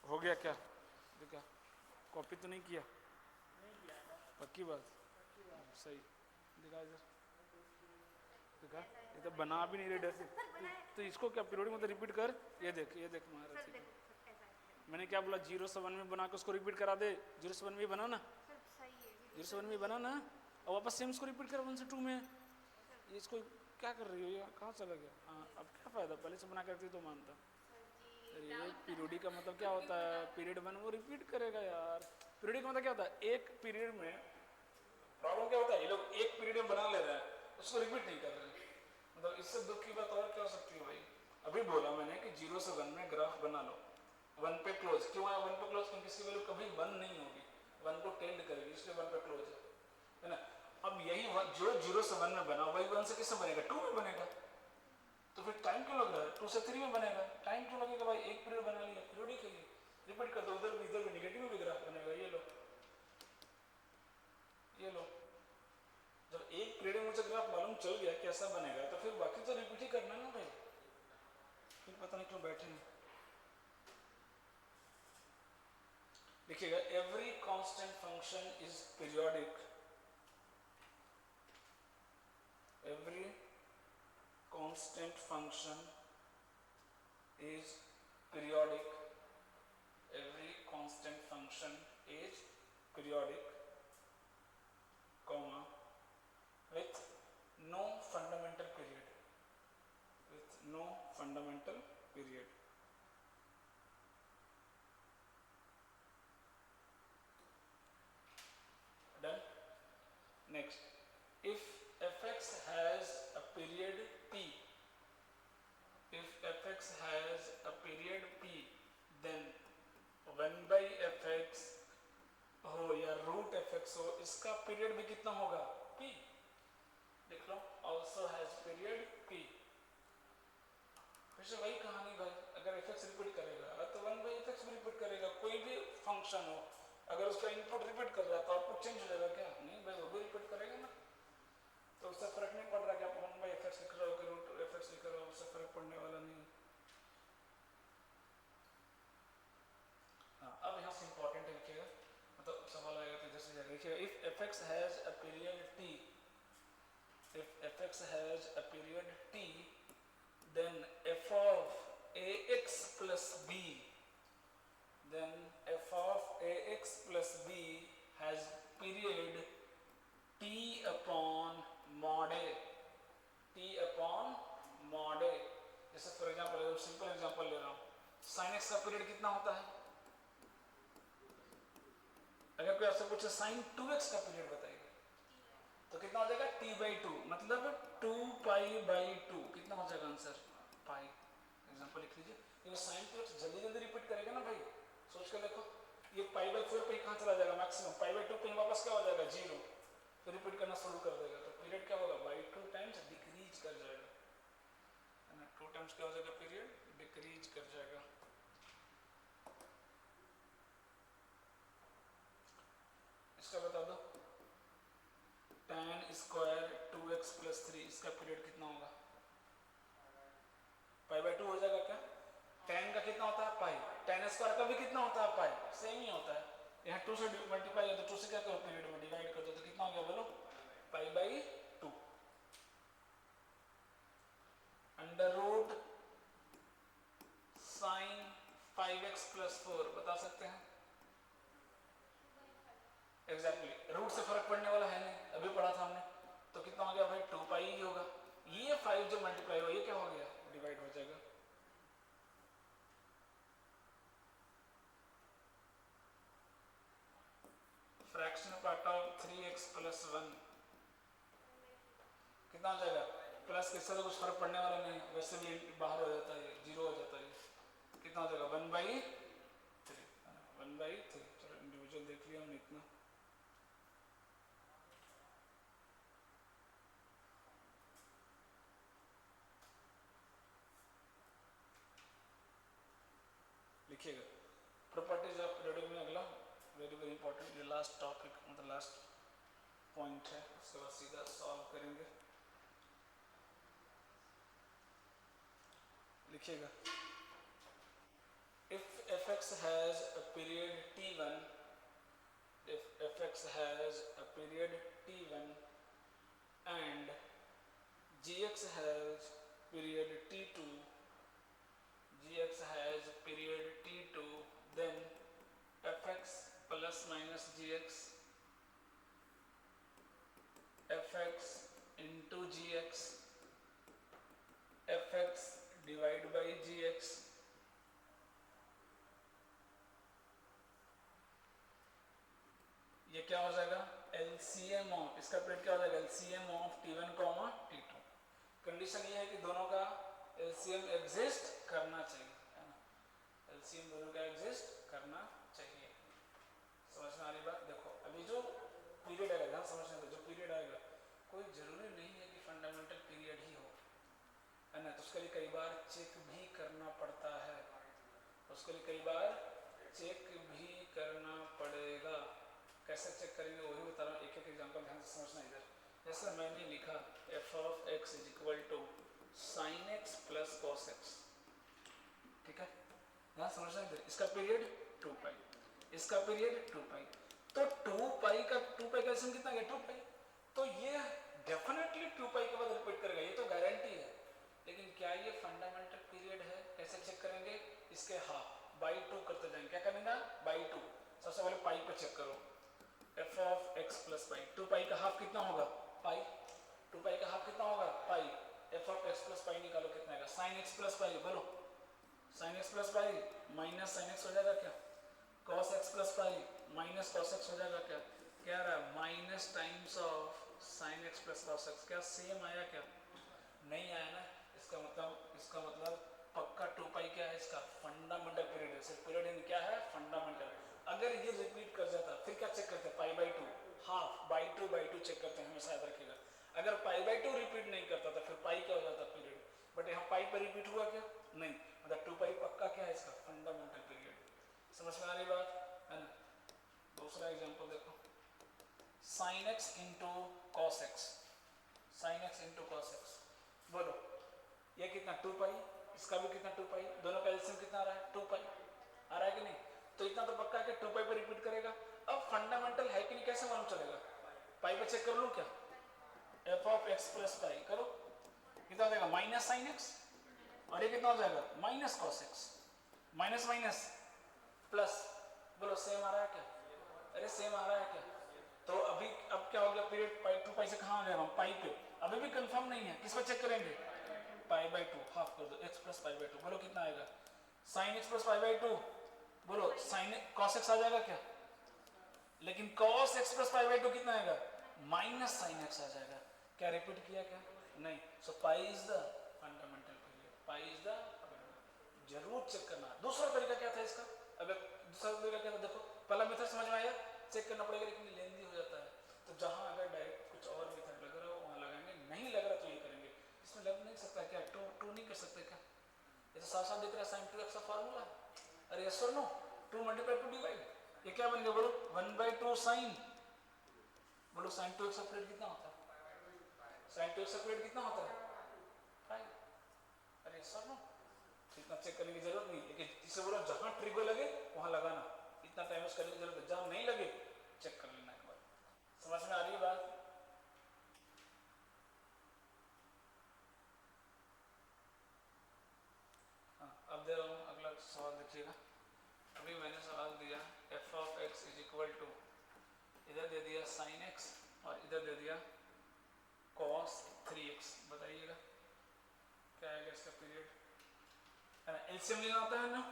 हो गया क्या, देखा कॉपी तो नहीं किया, पक्की बात, सही दिखा इधर, देखा ये तो बना भी नहीं रहे डर से। तो इसको क्या पीरियड मतलब रिपीट कर, ये देख महाराज, मैंने क्या बोला 0 से 1 में बना के उसको रिपीट करा दे, 0 से 1 में बना ना, 0 से 1 में बना ना, और वापस सेम इसको रिपीट कर 1 से 2 में। ये इसको क्या कर रही हो, ये कहाँ चला गया। हाँ अब क्या फ़ायदा, पहले से बना करती तो मानता। अरे पीरियड का मतलब क्या होता है, पीरियड 1 वो रिपीट करेगा यार। पीरियड का मतलब क्या होता है, एक पीरियड में प्रॉब्लम क्या होता है, ये लोग एक पीरियड में बना ले रहे हैं, उसको रिपीट नहीं कर रहे। मतलब इससे दुख की बात और क्या हो सकती है भाई। अभी बोला मैंने कि 0 से 1 में ग्राफ बना लो, 1 पे क्लोज। क्यों है 1 पे क्लोज, क्योंकि इसकी वैल्यू कभी 1 नहीं होगी, 1 को टेंड करेगी, इसलिए 1 पे क्लोज है ना। अब यही जो 0 से 1 में बना वही 1 से किससे बनेगा, 2 में बनेगा। तो फिर टाइम क्यों लग रहा है, 2 से 3 में बनेगा, टाइम क्यों लगेगा भाई, एक पीरियड बना लिया, पीरियड ही रिपीट कर दो, इधर भी निगेटिव में भी ग्राफ बनेगा। ये लो जब एक पीरियड में मुझे ग्राफ मालूम चल गया कैसा बनेगा, तो फिर बाकी तो रिपीट ही करना ना भाई। पता नहीं क्यों बैठे हैं। देखिएगा, every constant function is periodic, every constant function is periodic, every constant function is periodic, comma, with no fundamental period, with no fundamental period. Done. Next, if fx has a period p, if fx has a period p, then 1 by fx हो या root fx हो, इसका period भी कितना होगा, p. देख लो, also has period p. फिर से वही कहानी भाई, अगर fx रिपीट करेगा तो 1 by fx भी रिपीट करेगा। कोई भी फंक्शन हो, अगर उसका इनपुट रिपीट कर रहा है तो आउटपुट चेंज हो जाएगा क्या? नहीं भाई, वो भी रिपीट करेगा ना, तो उससे फर्क नहीं पड़ रहा कि आप 1 by fx लिख रहे हो कि रूट fx लिख रहे हो, उससे फर्क पड़ने वाला नहीं। हाँ, अब यहाँ से इंपॉर्टेंट लिखिएगा, मतलब सवाल आएगा तो जैसे जाएगा। देखिएगा, if fx has a period t, if fx has a period t, then f of ax plus b, then f of ax plus b has period t upon mod a, t upon mod a। जैसे for example, simple example ले रहा हूँ, sin x का period कितना होता है? अगर कोई आपसे पूछे sin 2x का पीरियड बताइए, तो कितना हो जाएगा? t by 2, मतलब 2 पाई बाई 2, कितना हो जाएगा आंसर? पाई। एग्जांपल लिख लीजिए, क्योंकि sin 2x जल्दी जल्दी रिपीट करेगा ना भाई, सोच कर देखो, ये पाई बाई 4 पे कहाँ चला जाएगा मैक्सिमम, पाई बाई 2 पे वापस क्या हो जाएगा? 0, फिर रिपीट करना शुरू कर देगा, तो पीरियड क्या होगा? बाई 2 टाइम्स डिक्रीज कर जाएगा, है ना, 2 टाइम्स क्या हो जाएगा? पीरियड डिक्रीज कर जाएगा। इसका बता दो, tan स्क्वायर 2x प्लस 3, इसका पीरियड कितना होगा? पाई बाई 2 हो जाएगा क्या? tan का कितना होता है? पाई। tan स्क्वायर का भी कितना होता है? पाई। सेम ही होता है, यहाँ 2 से मल्टीप्लाई है तो 2 से क्या करो? पीरियड में डिवाइड कर दो, तो कितना हो गया बोलो? Pi by 2। Under root sine 5x plus 4 बता सकते हैं? एग्जैक्टली, रूट से फर्क पड़ने वाला है नहीं, अभी पढ़ा था हमने, तो कितना हो गया भाई? 2 पाई ही होगा। ये 5 जो मल्टीप्लाई हुआ, ये क्या हो गया? डिवाइड हो जाएगा। Fraction part of 3x plus 1 कितना हो जाएगा? प्लस किससे तो कुछ फर्क पड़ने वाला नहीं, वैसे भी बाहर हो जाता है, 0 हो जाता है। कितना हो जाएगा? 1 बाई 3, 1 बाई 3। चलो इंडिविजुअल देख लिया हमने इतना। लिखिएगा, प्रॉपर्टीज ऑफ पीरियोडिक में अगला वेरी वेरी इंपॉर्टेंट, ये लास्ट टॉपिक, मतलब लास्ट पॉइंट है, उसके बाद सीधा सॉल्व करेंगे। लिखिएगा, if fx has a period t1, if fx has a period t1 and gx has period t2, gx has period t2, then fx plus minus gx, fx into gx, fx divide by gx, ये क्या हो जाएगा? LCM of, इसका period क्या हो जाएगा? LCM of t1, t2। Condition ये है कि दोनों का LCM एग्जिस्ट करना चाहिए, है ना, LCM दोनों का एग्जिस्ट करना चाहिए। समझ में आ रही बात? देखो, अभी जो पीरियड आएगा, ध्यान समझने दो, जो पीरियड आएगा कोई जरूरी नहीं है कि फंडामेंटल पीरियड ही हो, है ना, तो उसके लिए कई बार चेक भी करना पड़ता है, उसके लिए कई बार चेक भी करना पड़ेगा। कैसे चेक करेंगे वही बता रहा हूँ, एक एक एग्जांपल ध्यान से समझना। इधर जैसे मैंने लिखा f of x is equal to sin x plus cos x, ठीक है, यहाँ समझना इधर, इसका पीरियड 2 पाई, इसका पीरियड 2 पाई, तो 2 पाई का एलसीएम कितना गया 2 पाई, तो ये डेफिनेटली 2 पाई के बाद रिपीट करेगा, ये तो गारंटी है। लेकिन क्या ये फंडामेंटल पीरियड है, कैसे चेक करेंगे, इसके हाफ बाई 2 करते जाएंगे, क्या करेंगे बाई 2, सबसे पहले पाई पे चेक करो, एफ ऑफ एक्स प्लस पाई, 2 पाई का हाफ कितना होगा पाई, 2 पाई का हाफ कितना होगा pi, F of x plus pi निकालो कितना आएगा, साइन एक्स प्लस पाई, बोलो sine X plus pi minus sine X हो जाएगा क्या, cos X plus pi minus cos X हो जाएगा क्या, क्या रहा minus times of sine X plus cos X, क्या सेम आया क्या, नहीं आया ना, इसका मतलब पक्का 2 पाई क्या है इसका फंडामेंटल पीरियड है, सिर्फ पीरियड इन क्या है फंडामेंटल। अगर ये रिपीट कर जाता फिर क्या चेक करते हैं pi by 2, half by 2 check करते हैं, हमेशा याद रखिएगा। अगर पाई बाई 2 रिपीट नहीं करता था फिर पाई क्या हो जाता पीरियड, बट यहाँ पाई पर रिपीट हुआ क्या नहीं, मतलब 2 पाई पक्का क्या है इसका फंडामेंटल पीरियड। समझ में आ रही बात है ना। दूसरा एग्जांपल देखो, sine x into cos x, sine x into cos x, बोलो ये कितना 2 पाई, इसका भी कितना 2 पाई, दोनों का एलसीएम कितना आ रहा है 2 पाई आ रहा है कि नहीं, तो इतना तो पक्का है कि 2 पाई पर रिपीट करेगा। अब फंडामेंटल है कि नहीं कैसे मालूम चलेगा, पाई पे चेक कर लूं क्या, एफ ऑफ एक्स प्लस पाई करो, कितना हो जाएगा माइनस साइन एक्स, और ये कितना हो जाएगा minus cos x, minus minus plus, बोलो सेम आ रहा है क्या, अरे सेम आ रहा है क्या, तो अभी अब क्या हो गया पीरियड पाई 2 पाई से कहाँ हो जाएगा पाई पे, अभी भी कंफर्म नहीं है, किस पर चेक करेंगे पाई बाई 2, हाफ कर दो एक्स प्लस पाई बाई 2, बोलो कितना आएगा sine X plus pi by 2, बोलो साइन कॉस एक्स आ जाएगा क्या, लेकिन cos X plus pi by 2 कितना आएगा माइनस साइन एक्स आ जाएगा, क्या रिपीट किया क्या नहीं, so pi is the fundamental period, pi is the, जरूर चेक करना। दूसरा तरीका क्या था इसका, अगर दूसरा तरीका क्या था देखो, पहला मेथड समझ में आया, चेक करना पड़ेगा लेकिन लेंदी हो जाता है, तो जहां अगर डायरेक्ट कुछ और मेथड लग रहा हो वहां लगाएंगे, नहीं लग रहा तो ये करेंगे, इसमें लग नहीं सकता क्या, टू नहीं कर सकते क्या, ये तो साफ साफ दिख रहा है साइन 2x का फार्मूला, अरे यस और नो, 2 मल्टीप्लाई 2 डिवाइड, ये क्या बन गया बोलो 1/2 साइन, बोलो साइन 2x का पीरियड कितना होता है, साइन 2x का पीरियड कितना होता है 5, अरे यस और नो, इतना चेक करने की जरूरत नहीं, लेकिन इसे बोलो जहां ट्रिगर लगे वहां लगाना, इतना टाइम वेस्ट करने की जरूरत है, जहां नहीं लगे चेक कर लेना एक बार। समझ में आ रही है बात, हाँ अब दे रहा हूँ अगला सवाल देखिएगा, अभी मैंने सवाल दिया f of x is equal to, इधर दे दिया साइन एक्स और इधर दे दिया कॉस 3x, बताइएगा क्या आएगा इसका पीरियड, है ना, एलसीएम लेना होता है ना,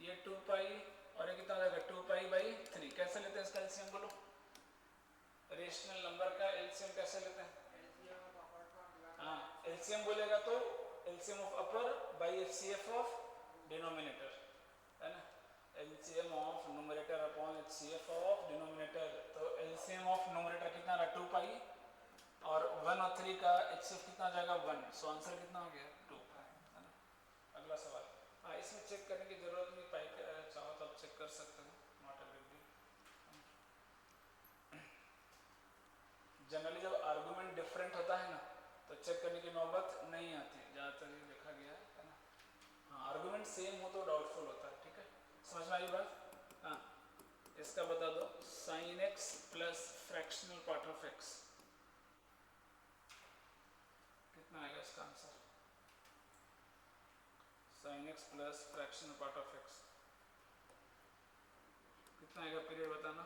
ये 2 पाई और ये कितना हो जाएगा 2 पाई बाई 3, कैसे लेते हैं इसका एलसीएम बोलो, रेशनल नंबर का एलसीएम कैसे लेते हैं, हाँ एलसीएम बोलेगा तो LCM of upper by HCF of denominator, है ना, LCM of numerator upon HCF of denominator, तो एलसीएम ऑफ न्यूमरेटर कितना रहा 2 पाई और 1 और 3 का एचसीएफ कितना आ जाएगा 1, सो आंसर कितना हो गया 2 पाई, है ना। अगला सवाल, हाँ इसमें चेक करने की जरूरत नहीं, पाई का चाहो तो आप चेक कर सकते हो, not a big deal. Generally जब आर्गुमेंट डिफरेंट होता है ना तो चेक करने की नौबत नहीं आती, ज़्यादातर ये देखा गया है ना, हाँ आर्गुमेंट सेम हो तो डाउटफुल होता है, ठीक है, समझ में आई बात, हाँ इसका बता दो sign X plus fractional part of x, कितना आएगा इसका answer, sign X plus fractional part of x कितना आएगा पीरियड बताना,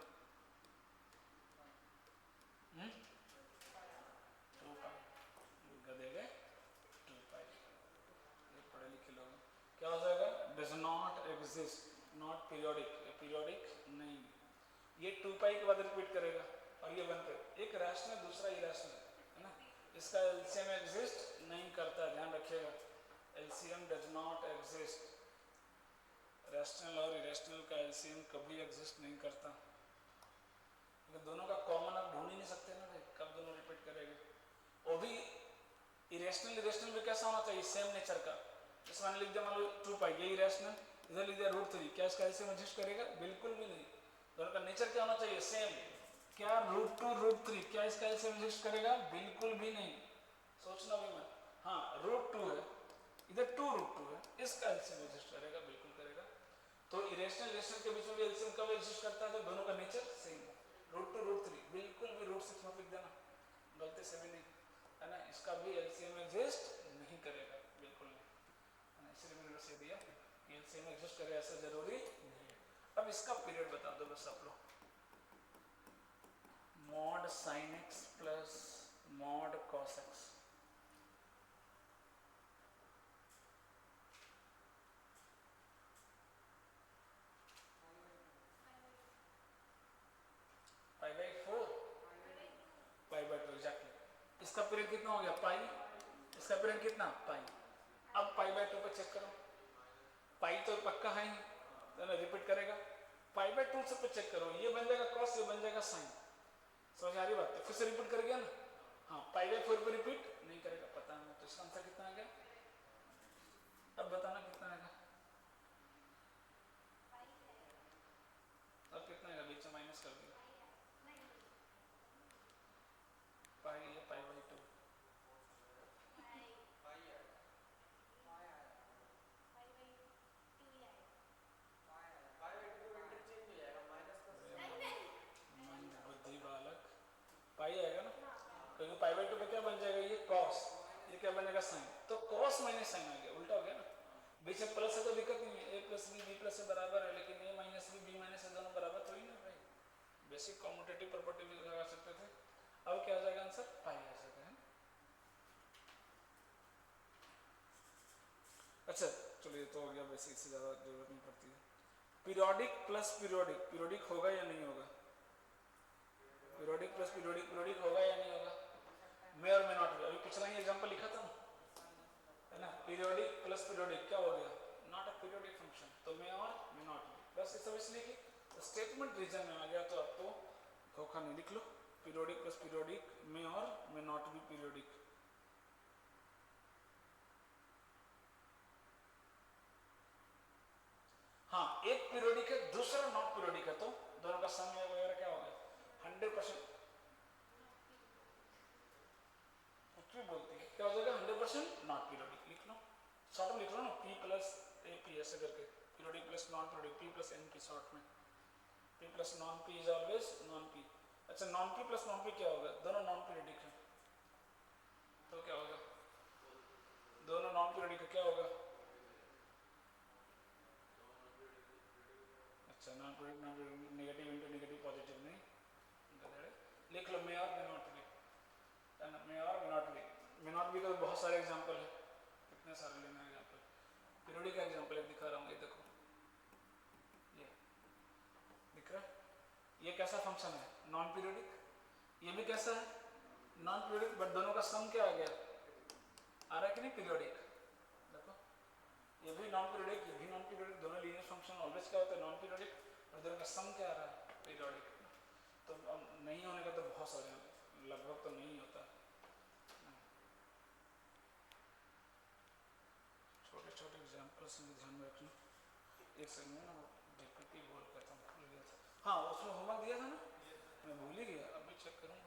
2 पाई, गधे गए 2 पाई, ये पढ़े लिखे लोग, क्या हो जाएगा does not exist, not periodic, periodic नहीं, ये 2 पाई के बाद रिपीट करेगा और ये 1 पे, एक रैशनल दूसरा इरैशनल, है ना, इसका एलसीएम एग्जिस्ट नहीं करता, ध्यान रखिएगा, LCM does not exist, rational और इरैशनल का एलसीएम कभी एग्जिस्ट नहीं करता, क्योंकि दोनों का कॉमन आप ढूंढ ही नहीं सकते ना भाई, कब दोनों रिपीट करेंगे, वो भी इरेशनल में कैसा होना चाहिए सेम नेचर का, इसमें लिख दिया मान लो 2 पाई, ये इरेशनल, इधर लिख दिया √3, क्या इसका एलसीएम एग्जिस्ट करेगा, बिल्कुल भी नहीं, दोनों का नेचर क्या होना चाहिए सेम, क्या √2 √3 क्या इसका एलसीएम एग्जिस्ट करेगा, बिल्कुल भी नहीं, सोचना भी मत, हाँ √2 है इधर 2√2 है, इसका एलसीएम एग्जिस्ट करेगा, बिल्कुल करेगा। तो इरेशनल रेशनल के बीच में भी एलसीएम कब एग्जिस्ट करता है, तो दोनों का नेचर सेम है। √2 √3 बिल्कुल भी √6 मत लिख देना, गलती से भी नहीं, है ना। इसका भी एलसीएम एग्जिस्ट नहीं करेगा, बिल्कुल नहीं, है ना। इसलिए मैंने बस ये दिया कि एलसीएम एग्जिस्ट करे ऐसा जरूरी नहीं है। अब इसका पीरियड बता दो बस आप लोग। Mod sine X plus mod cos x, pi by 4, pi by 2 exactly. इसका पीरियड कितना हो गया, पाई, इसका पीरियड कितना, पाई। अब पाई बाई 2 पे चेक करो, पाई तो पक्का है ही, तो ना रिपीट करेगा। पाई बाई 2 से पे चेक करो, ये बन जाएगा कॉस, ये बन जाएगा साइन, समझ आ रही बात है। फिर से रिपीट कर गया ना, हाँ पाई बाई 4 पे रिपीट नहीं करेगा, पता नहीं। तो इसका आंसर कितना आ गया, अब बताना कितना आएगा, अब कितना आएगा, बीच में माइनस कर दिया, पाई ये पाई बाई 2, बुद्धि बालक, पाई आएगा ना, क्योंकि पाई बाई 2 पे क्या बन जाएगा, ये कॉस, ये क्या बनेगा, साइन। तो कॉस माइनस साइन आ गया, उल्टा हो गया ना। बीच में प्लस है तो दिक्कत नहीं है, ए प्लस बी, बी प्लस से बराबर है, लेकिन ए माइनस बी, बी माइनस से दोनों बराबर थोड़ी ना भाई। बेसिक कॉम्यूटेटिव प्रॉपर्टी भी लगा सकते थे। अब क्या आ जाएगा आंसर, पाई आ जाएगा, है। अच्छा चलो ये तो हो गया, बेसिक से ज़्यादा जरूरत नहीं पड़ती है। पीरियोडिक प्लस पीरियोडिक, पीरियोडिक होगा या नहीं होगा, पीरियोडिक प्लस पीरियोडिक, पीरियोडिक होगा या नहीं होगा, मे और मे नॉट भी। अभी पिछला ही एग्जांपल लिखा था ना, है ना। पीरियोडिक प्लस पीरियोडिक क्या हो गया, नॉट अ पीरियोडिक फंक्शन, तो मे और मे नॉट भी। बस ये सब इसलिए कि स्टेटमेंट रीजन में आ गया तो आपको धोखा नहीं, लिख लो पीरियोडिक प्लस पीरियोडिक, मे और मे नॉट भी पीरियोडिक। हाँ एक पीरियोडिक है, दूसरा नॉट पीरियोडिक है, तो दोनों का सम वगैरह क्या हो गया, 100%, कुछ भी बोलती है, क्या हो जाएगा, 100% नॉट पीरियोडिक। लिख लो, शॉर्ट में लिख लो ना, पी प्लस ए पी ऐसे करके, periodic plus non periodic, P plus N P short में, P plus non P is always non P. अच्छा non P plus non P क्या होगा, दोनों नॉन पीरियोडिक है, तो क्या होगा, दोनों नॉन पीरियोडिक है, क्या होगा, अच्छा non periodic, non periodic, negative into negative positive नहीं, लिख लो मे और मे नॉट भी, है ना। मे और मे नॉट भी, मे नॉट भी का बहुत सारे एग्जांपल है, कितने सारे लेना एग्जांपल। पीरियोडिक का एग्जांपल एक दिखा रहा हूँ, ये देखो, ये दिख रहा है, ये कैसा फंक्शन है, नॉन पीरियोडिक, ये भी कैसा है, नॉन पीरियोडिक, बट दोनों का सम क्या आ गया, आ रहा है कि नहीं, पीरियोडिक। देखो ये भी नॉन पीरियोडिक, ये भी नॉन पीरियोडिक, दोनों लीनियर फंक्शन ऑलवेज क्या होता है, नॉन पीरियोडिक, और दोनों का सम क्या आ रहा है, पीरियोडिक। तो नहीं होने का तो बहुत सारे, लगभग तो नहीं होता, छोटे छोटे एग्जाम्पल्स में ध्यान में रखना। एक सेकंड में ना डीपीटी बोल करता हूँ, भूल गया था, हाँ उसमें होमवर्क दिया था ना, मैं भूल ही गया, अभी चेक करूँगा।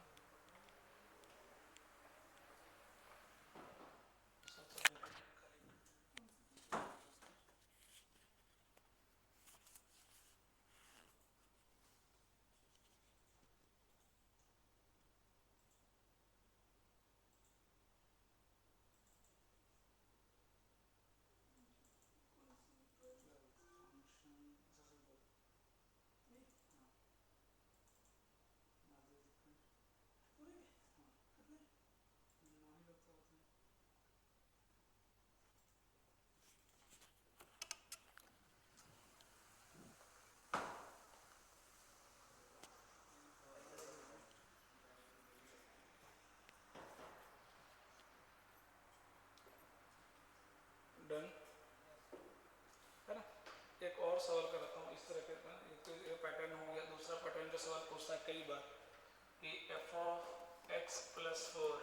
डन है ना। एक और सवाल करता हूँ इस तरह के, एक तो ये पैटर्न हो गया। दूसरा पैटर्न का सवाल पूछता है कई बार कि f of x plus 4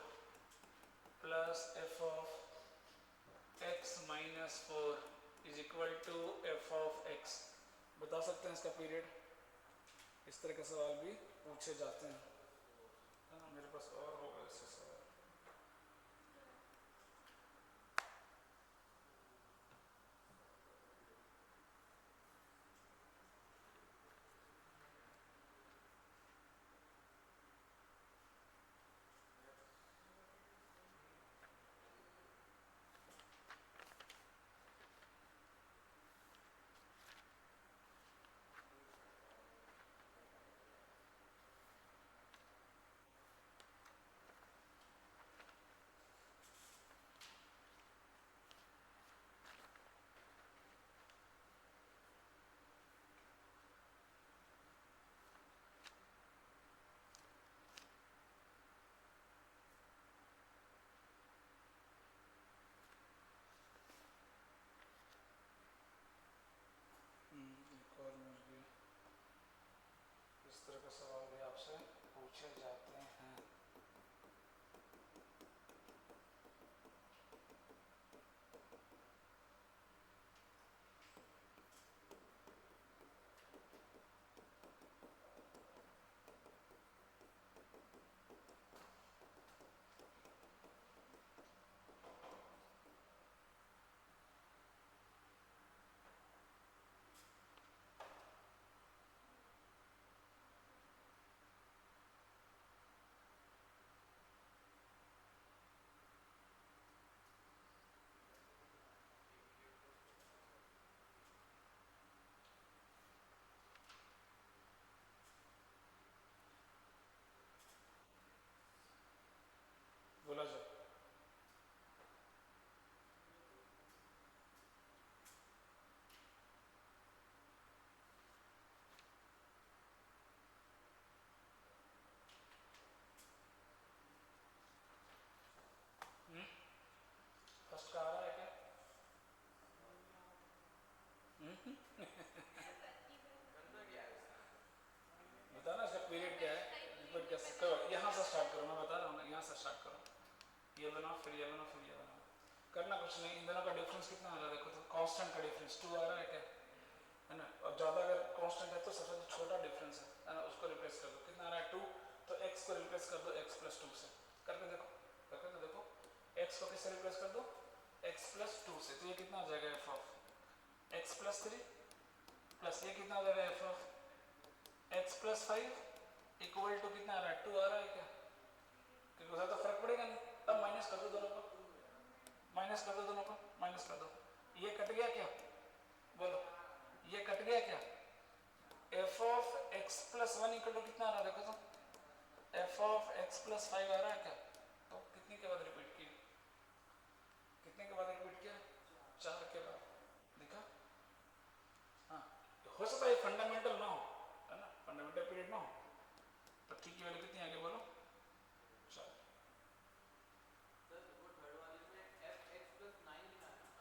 plus f of x minus 4 is equal to f of x, बता सकते हैं इसका पीरियड। इस तरह के सवाल भी पूछे जाते हैं, है ना। मेरे पास और होगा इससे सवाल। बता ना इसका पीरियड क्या है, रिपीट कैसे करो, यहाँ से स्टार्ट करो, मैं बता रहा हूँ ना, यहाँ से स्टार्ट करो, ये बनाओ फिर ये बनाओ फिर ये बनाओ, करना कुछ नहीं। इन दोनों का डिफरेंस कितना आ रहा है देखो तो, कांस्टेंट का डिफरेंस 2 आ रहा है क्या, है ना, और ज़्यादा अगर कांस्टेंट है तो सबसे छोटा डिफरेंस है ना, उसको रिप्लेस कर दो, कितना आ रहा है 2, तो x को रिप्लेस कर दो x प्लस 2 से, करके देखो, करके तो देखो, x को किससे रिप्लेस कर दो, x प्लस 2 से, तो ये कितना आ जाएगा f of x plus 3 plus ये कितना आ जाएगा f of x plus 5 equal to कितना आ रहा है 2 आ रहा है क्या, क्योंकि उसका तो फर्क पड़ेगा नहीं, तब माइनस कर दो दोनों को, माइनस कर दो दोनों को, माइनस कर दो, ये कट गया क्या, बोलो ये कट गया क्या, f of x plus 1 equal to कितना आ रहा है देखो तो, f ऑफ x प्लस 5 आ रहा है क्या, तो कितने के बाद रिपीट किया, कितने के बाद रिपीट किया, 4 के बाद, देखा, हाँ हो सकता है फंडामेंटल ना हो, है ना, फंडामेंटल पीरियड ना हो, तो ठीक की वैल्यू कितनी आगे बोलो, 4,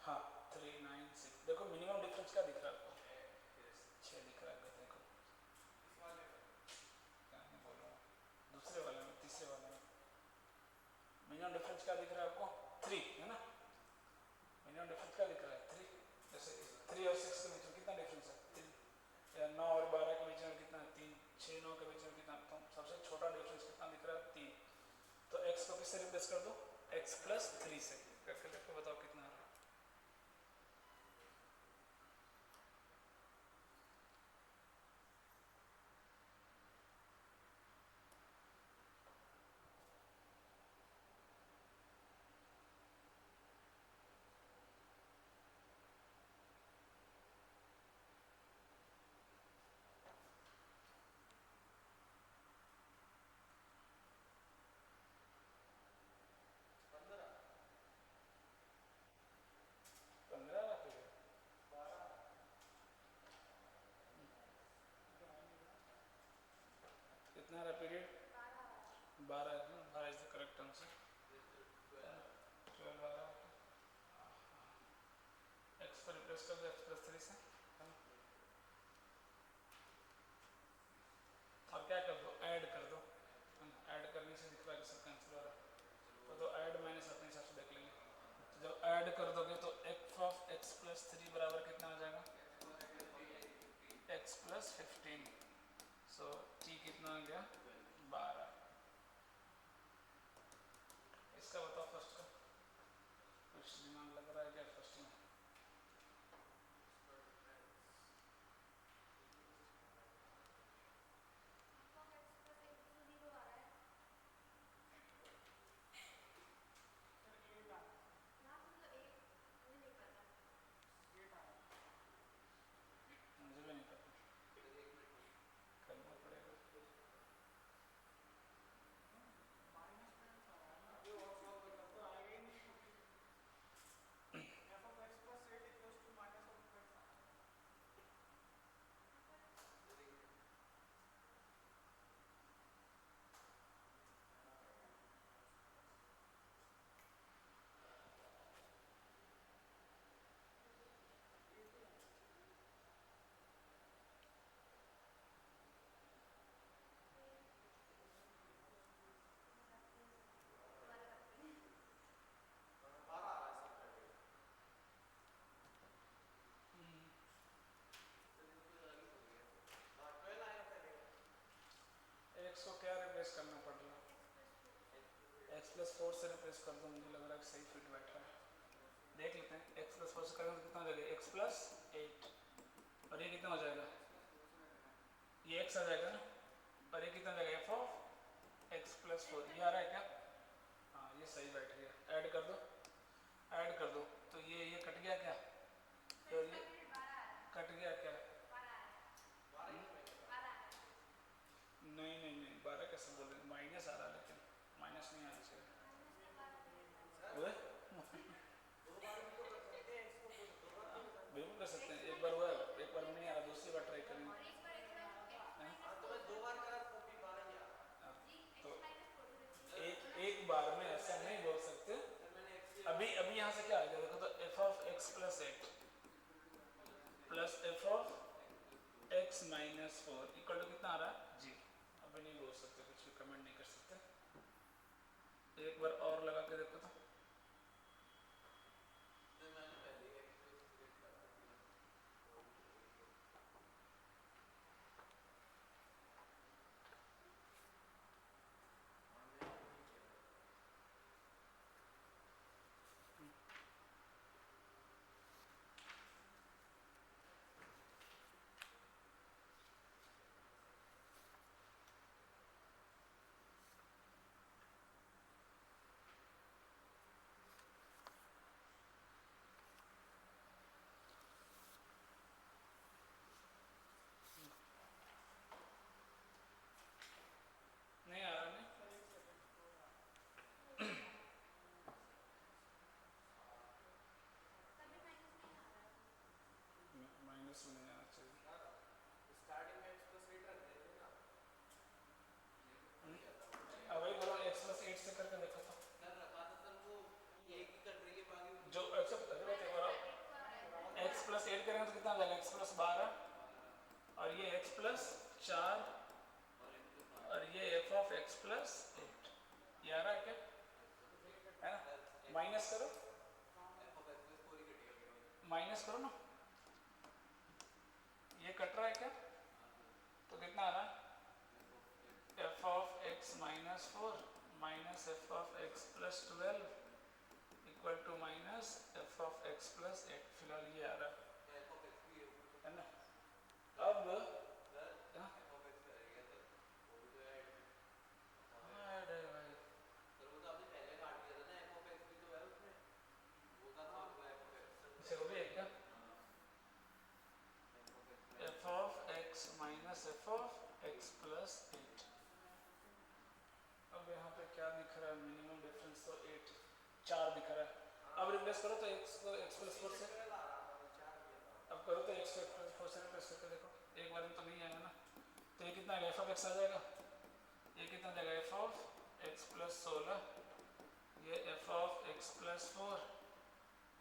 हाँ 3 9 6, देखो मिनिमम डिफरेंस क्या दिख रहा है आपको, 6 दिख रहा है, देखो क्या मैं बोल रहा हूँ, दूसरे वाले में, तीसरे वाले में मिनिमम डिफरेंस क्या दिख रहा है आपको, 3 है ना, मिनिमम डिफरेंस क्या दिख रहा है 3, जैसे 3 और 6 के बीच में कितना डिफरेंस है 3, या 9 और 12 के बीच में कितना है 3, 6 9 के बीच में कितना, तो सबसे छोटा डिफरेंस कितना दिख रहा है 3, तो x को किससे रिप्लेस कर दो, x प्लस 3 से, करके देखो बताओ कितना आ रहा है, कितना रहा पीरियड, 12 है ना, 12 इज द करेक्ट आंसर, 12 आ रहा है, x को रिप्लेस कर दो x प्लस 3 से, है ना, और क्या कर दो, ऐड कर दो, है ना, ऐड करने से दिख रहा है कि सब कैंसिल हो रहा है, तो ऐड माइनस अपने हिसाब से देख लेंगे, तो जब ऐड कर दोगे तो f ऑफ x प्लस 3 बराबर कितना आ जाएगा, x प्लस 15, सो t कितना आ गया 12, इसका बताओ फर्स्ट का, कुछ दिमाग लग रहा है क्या फर्स्ट में, मुझे भी नहीं पता, करना पड़ेगा, x को क्या रिप्लेस करना पड़ रहा है, x प्लस 4 से रिप्लेस कर दो, मुझे लग रहा है कि सही फिट बैठ रहा है, देख लेते हैं, x प्लस 4 से करेंगे तो कितना हो जाएगा, x प्लस 8, और ये कितना हो जाएगा, ये x आ जाएगा ना, और ये कितना हो जाएगा f ऑफ x प्लस 4, ये आ रहा है क्या, हाँ ये सही बैठ गया, ऐड कर दो, ऐड कर दो, तो ये कट गया क्या, तो ये कट गया क्या, नहीं नहीं नहीं 12 कैसे बोल रहे, माइनस आ रहा है, लेकिन माइनस नहीं आना चाहिए, बिल्कुल कर सकते हैं, एक बार हुआ, एक बार नहीं आ रहा, दूसरी बार ट्राई करेंगे, तो एक बार में ऐसा नहीं बोल सकते, अभी अभी यहाँ से क्या आ गया देखो तो f of x plus 8, plus f of x minus 4 equal to कितना आ रहा है जी। अभी नहीं बोल सकते, कुछ भी कमेंट नहीं कर सकते। एक बार और लगा के देखो तो नहीं आ रहा। नहीं माइनस में नहीं आना चाहिए। अब वही बोलो एक्स प्लस 8 से करके देखो तो जो एक्सेप्ट एक्स प्लस 8 करेंगे तो कितना आ जाएगा एक्स प्लस 12 और ये एक्स प्लस 4 और ये एफ ऑफ एक्स प्लस 8 ये आ रहा है क्या है ना। माइनस करो ना, ये कट रहा है क्या तो कितना आ रहा है f of x minus 4 minus F of x plus 12 equal to minus F of x plus 8। फिलहाल ये आ रहा है ना। अब हाँ, अरे भाई इसे हो भी है क्या F of x minus F of x plus 8। अब यहाँ पे क्या दिख रहा है मिनिमम डिफरेंस तो 8 4 दिख रहा है। अब रिप्लेस करो तो एक्स को एक्स प्लस 4 से, अब करो तो एक्स को एक्स प्लस 4 से रिप्लेस करके देखो, एक बार में तो नहीं आएगा ना। तो ये कितना एफ ऑफ एक्स आ जाएगा, ये कितना जाएगा एफ ऑफ एक्स प्लस 16 ये एफ ऑफ एक्स प्लस 4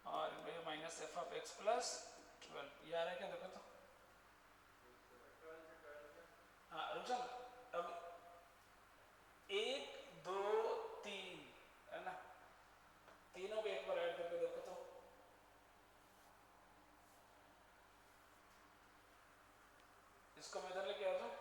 और ये minus F of x plus 12 ये आ रहा है क्या देखो तो। हाँ रुक जाओ अब 1 2 3 है ना, तीनों को एक बार ऐड करके देखो तो इसको मैं इधर लेके आ जाऊँ।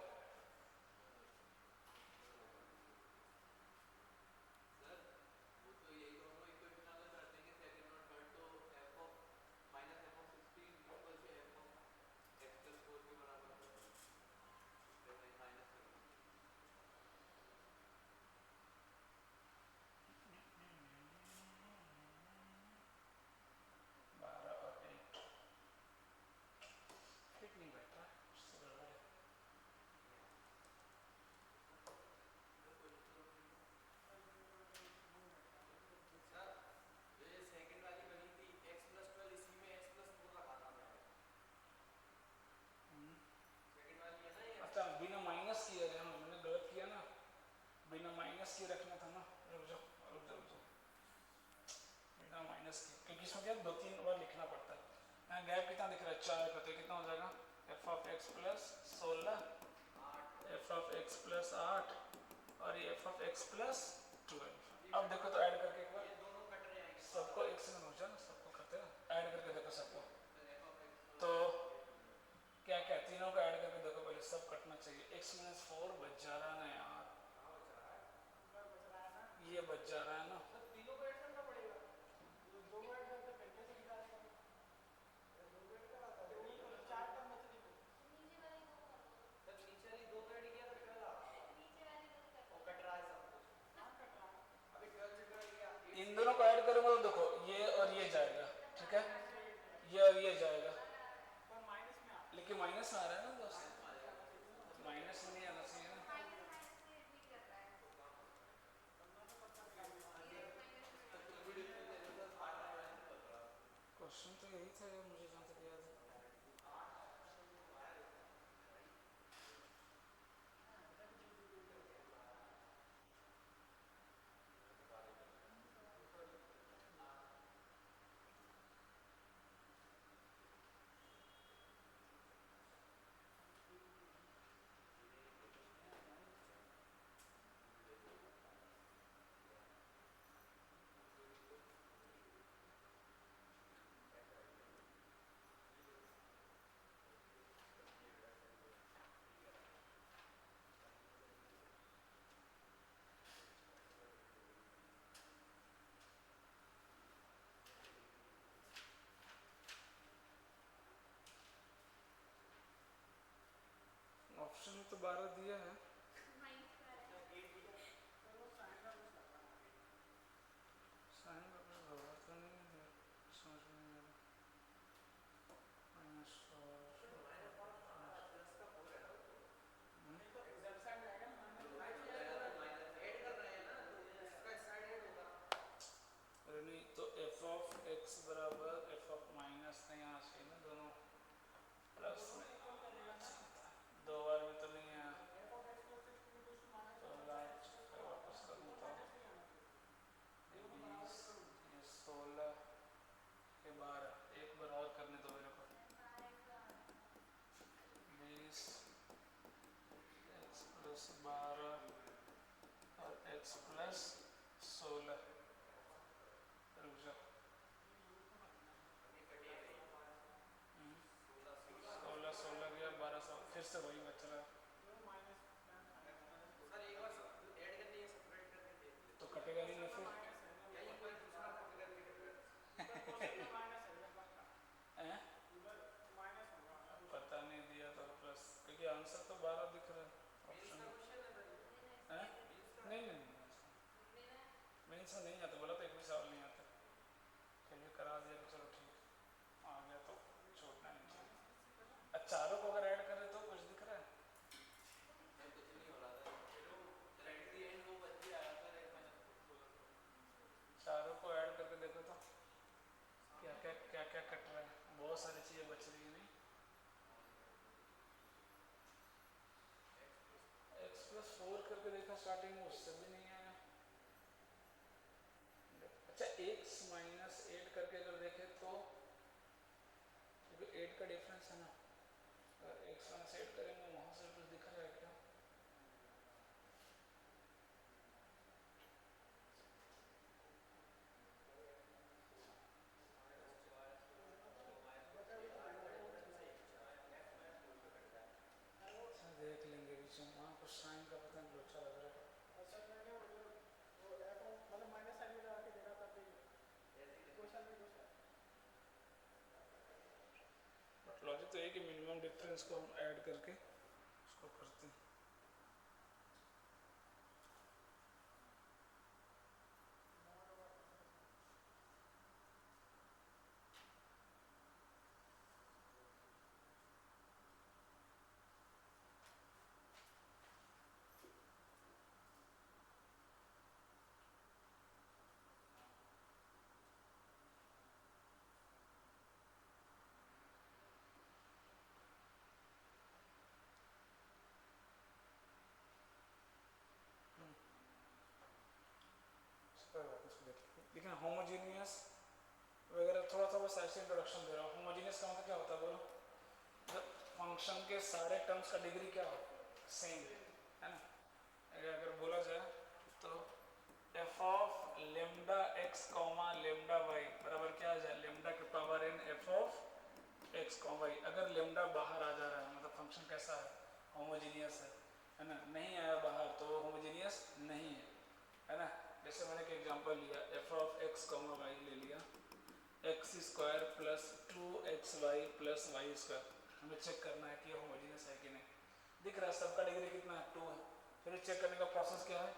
बिना माइनस किए रे हम मैंने गलत किया ना, बिना माइनस किए रखना था ना। रुक जाओ बिना माइनस किए क्योंकि इसमें क्या 2-3 बार लिखना पड़ता है। यहाँ गैप कितना दिख रहा है 4 का, तो कितना हो जाएगा F of x plus 16 F of x plus 8 और ये एफ ऑफ एक्स प्लस 12। अब देखो तो ऐड करके एक बार सबको एक से हो जाए ना, सबको करते ना ऐड करके देखो सबको तो क्या क्या तीनों को ऐड करके देखो पहले सब कटना चाहिए। x माइनस 4 बच जा रहा है ना यार, ये बच जा रहा है ना। इन दोनों को ऐड करूंगा तो देखो ये और ये जाएगा, ठीक है ये और ये जाएगा, लेकिन माइनस आ रहा है ना दोस्त, माइनस नहीं आना चाहिए ना। क्वेश्चन तो यही था यार मुझे जहाँ तक याद है। तो 12 दिया है। साइन का कोई व्यवहार तो नहीं है, समझ में नहीं आ रहा। माइनस अरे नहीं तो एफ ऑफ एक्स बराबर एफ ऑफ माइनस नहीं आना चाहिए ना, दोनों प्लस में दो बार में तो नहीं आया। तो लास्ट वापस करूँ तो 20 ये 16 के 12 एक बार और करने दो मेरे को। 20 एक्स प्लस 12 और एक्स प्लस 16। रुक जाओ 16 16 गया 1200 फिर से वही बच रहा है। तो कटेगा नहीं ना फिर हैं? पता नहीं दिया तो प्लस, क्योंकि आंसर तो 12 दिख रहा है ऑप्शन में। हैं? नहीं नहीं मेन्स में नहीं आता, बोला तो एक भी सवाल नहीं आता, फिर भी करा दिया तो चलो ठीक आ गया तो छोड़ना नहीं चाहिए। चारों को अगर ऐड करें तो कुछ दिख रहा है? चारों को ऐड करके देखो तो क्या क्या कट रहा है, बहुत सारी चीज़ें बच रही है नहीं। एक्स प्लस 4 करके देखा स्टार्टिंग में, उससे भी नहीं आया। अच्छा एक्स माइनस 8 करके अगर देखे तो, क्योंकि 8 का डिफरेंस है ना, अगर एक्स माइनस 8 करेंगे वहाँ से कुछ दिख रहा है क्या? अच्छा देख लेंगे बीच में, वहाँ कुछ साइन का पता नहीं लोचा लग रहा है। बट लॉजिक तो है कि मिनिमम डिफरेंस को हम ऐड करके उसको करते हैं। लेकिन होमोजीनियस वगैरह थोड़ा सा बस ऐसे इंट्रोडक्शन दे रहा हूँ। होमोजीनियस का मतलब क्या होता है बोलो? जब फंक्शन के सारे टर्म्स का डिग्री क्या हो, सेम है ना। अगर बोला जाए तो f of lambda x comma lambda y बराबर क्या आ जाए, लेमडा के power n f of x comma y. अगर लेमडा बाहर आ जा रहा है मतलब फंक्शन कैसा है, होमोजीनियस है ना। नहीं आया बाहर तो होमोजीनियस नहीं है ना। जैसे मैंने एक एग्जांपल लिया f of x comma y ले लिया, एक्स स्क्वायर प्लस 2xy प्लस वाई स्क्वायर। हमें चेक करना है कि ये होमोजीनियस है कि नहीं। दिख रहा है सबका डिग्री कितना है, 2 है। फिर चेक करने का प्रोसेस क्या है,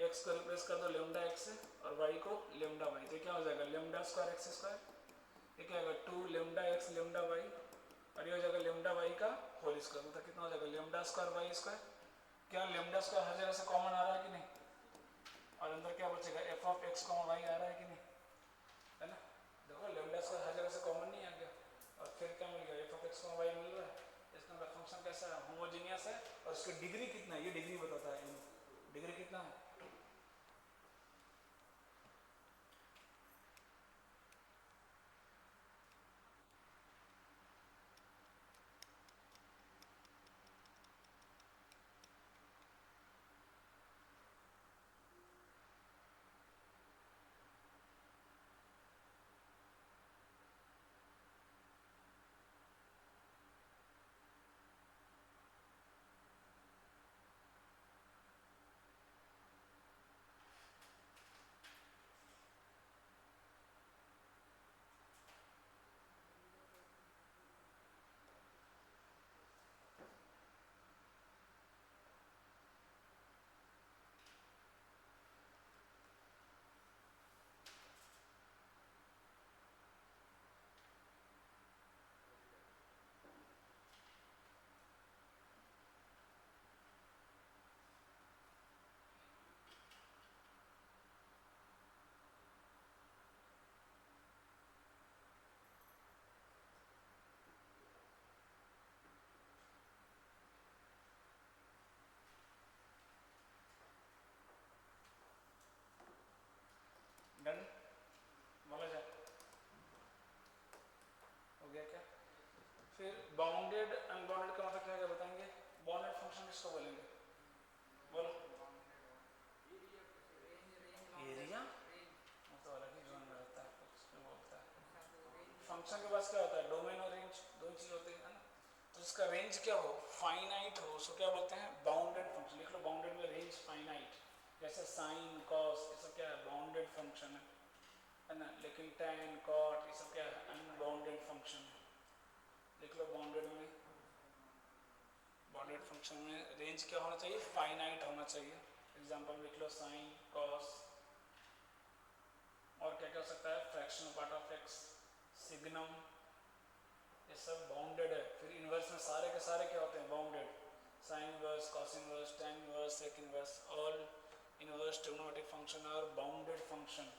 एक्स को रिप्लेस कर दो लेमडा एक्स से और वाई को लेमडा वाई, तो क्या हो जाएगा लेमडा स्क्वायर एक्स स्क्वायर। ये क्या होगा 2 लेमडा एक्स लेमडा वाई, और ये हो जाएगा लेमडा वाई का होल स्क्वायर, मतलब कितना हो जाएगा लेमडा स्क्वायर वाई स्क्वायर। क्या लेमडा स्क्वायर हर जगह से कॉमन आ रहा है कि नहीं, और अंदर क्या बचेगा F of x comma Y आ रहा है कि नहीं, है ना। देखो लेमडा स्क्वायर हर जगह से कॉमन नहीं आ गया, और फिर क्या मिल गया F of x comma Y मिल रहा है। इसका मतलब फंक्शन कैसा है, होमोजीनियस है। और उसकी डिग्री कितना है, ये डिग्री बताता है, डिग्री कितना है। किसको बोलेंगे, बोलो। एरिया वो तो अलग ही जोन में रहता है, कुछ में बोलता है। फंक्शन के पास क्या होता है, डोमेन और रेंज, दो चीज होती है ना। तो इसका रेंज क्या हो, फाइनाइट हो, उसको क्या बोलते हैं, बाउंडेड फंक्शन। लिख लो बाउंडेड में रेंज फाइनाइट, जैसे साइन कॉस ये सब क्या है, बाउंडेड फंक्शन है ना। लेकिन tan cot ये सब क्या है, अनबाउंडेड फंक्शन है। लिख लो बाउंडेड में, बाउंडेड फंक्शन में रेंज क्या होना चाहिए, फाइनाइट होना चाहिए। एग्जांपल लिख लो साइन कॉस, और क्या क्या हो सकता है, fractional part of x, signum, ये सब बाउंडेड है। फिर इनवर्स में सारे के सारे क्या होते हैं, bounded. Sine inverse, cos inverse, tan inverse, sec inverse, all inverse trigonometric function are bounded function.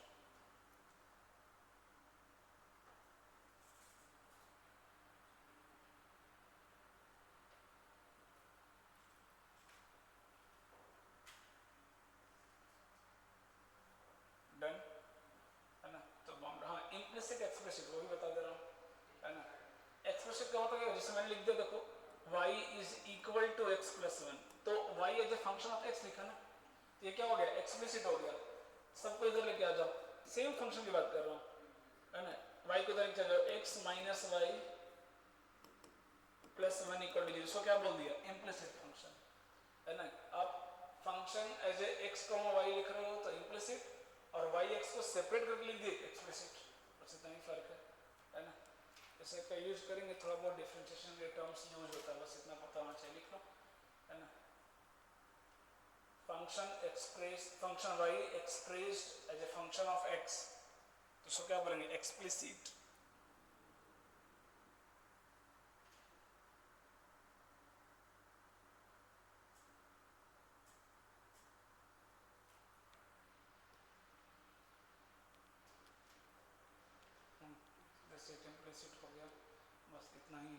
Done है ना। तो बाउंड, हाँ इम्प्लिसिट एक्सप्लिसिट वो भी बता दे रहा हूँ, है ना। एक्सप्लिसिट क्या होता है, जैसे मैंने लिख दिया देखो, y is equal to x plus 1, तो y as a function of x लिखा ना, ये क्या हो गया, एक्सप्लिसिट हो गया। सबको इधर लेके आ जाओ, सेम फंक्शन की बात कर रहा हूँ, है ना। y को इधर लेके जाओ, x minus y plus 1 equal to 0, इसको क्या बोल दिया, इम्प्लिसिट फंक्शन, है ना। आप function as a x y लिख रहे हो तो इम्प्लिसिट, और y x को सेपरेट करके लिख दिए एक्सप्लिसिट, बस इतना ही फर्क है ना। जैसे का यूज करेंगे थोड़ा बहुत डिफरेंशिएशन के टर्म्स यूज होता है, बस इतना पता होना चाहिए, लिख लो, है ना। Function express, function y expressed as a function of x, तो उसको क्या बोलेंगे, एक्सप्लिसिट। जैसे इम्प्लिसिट हो गया, बस इतना ही।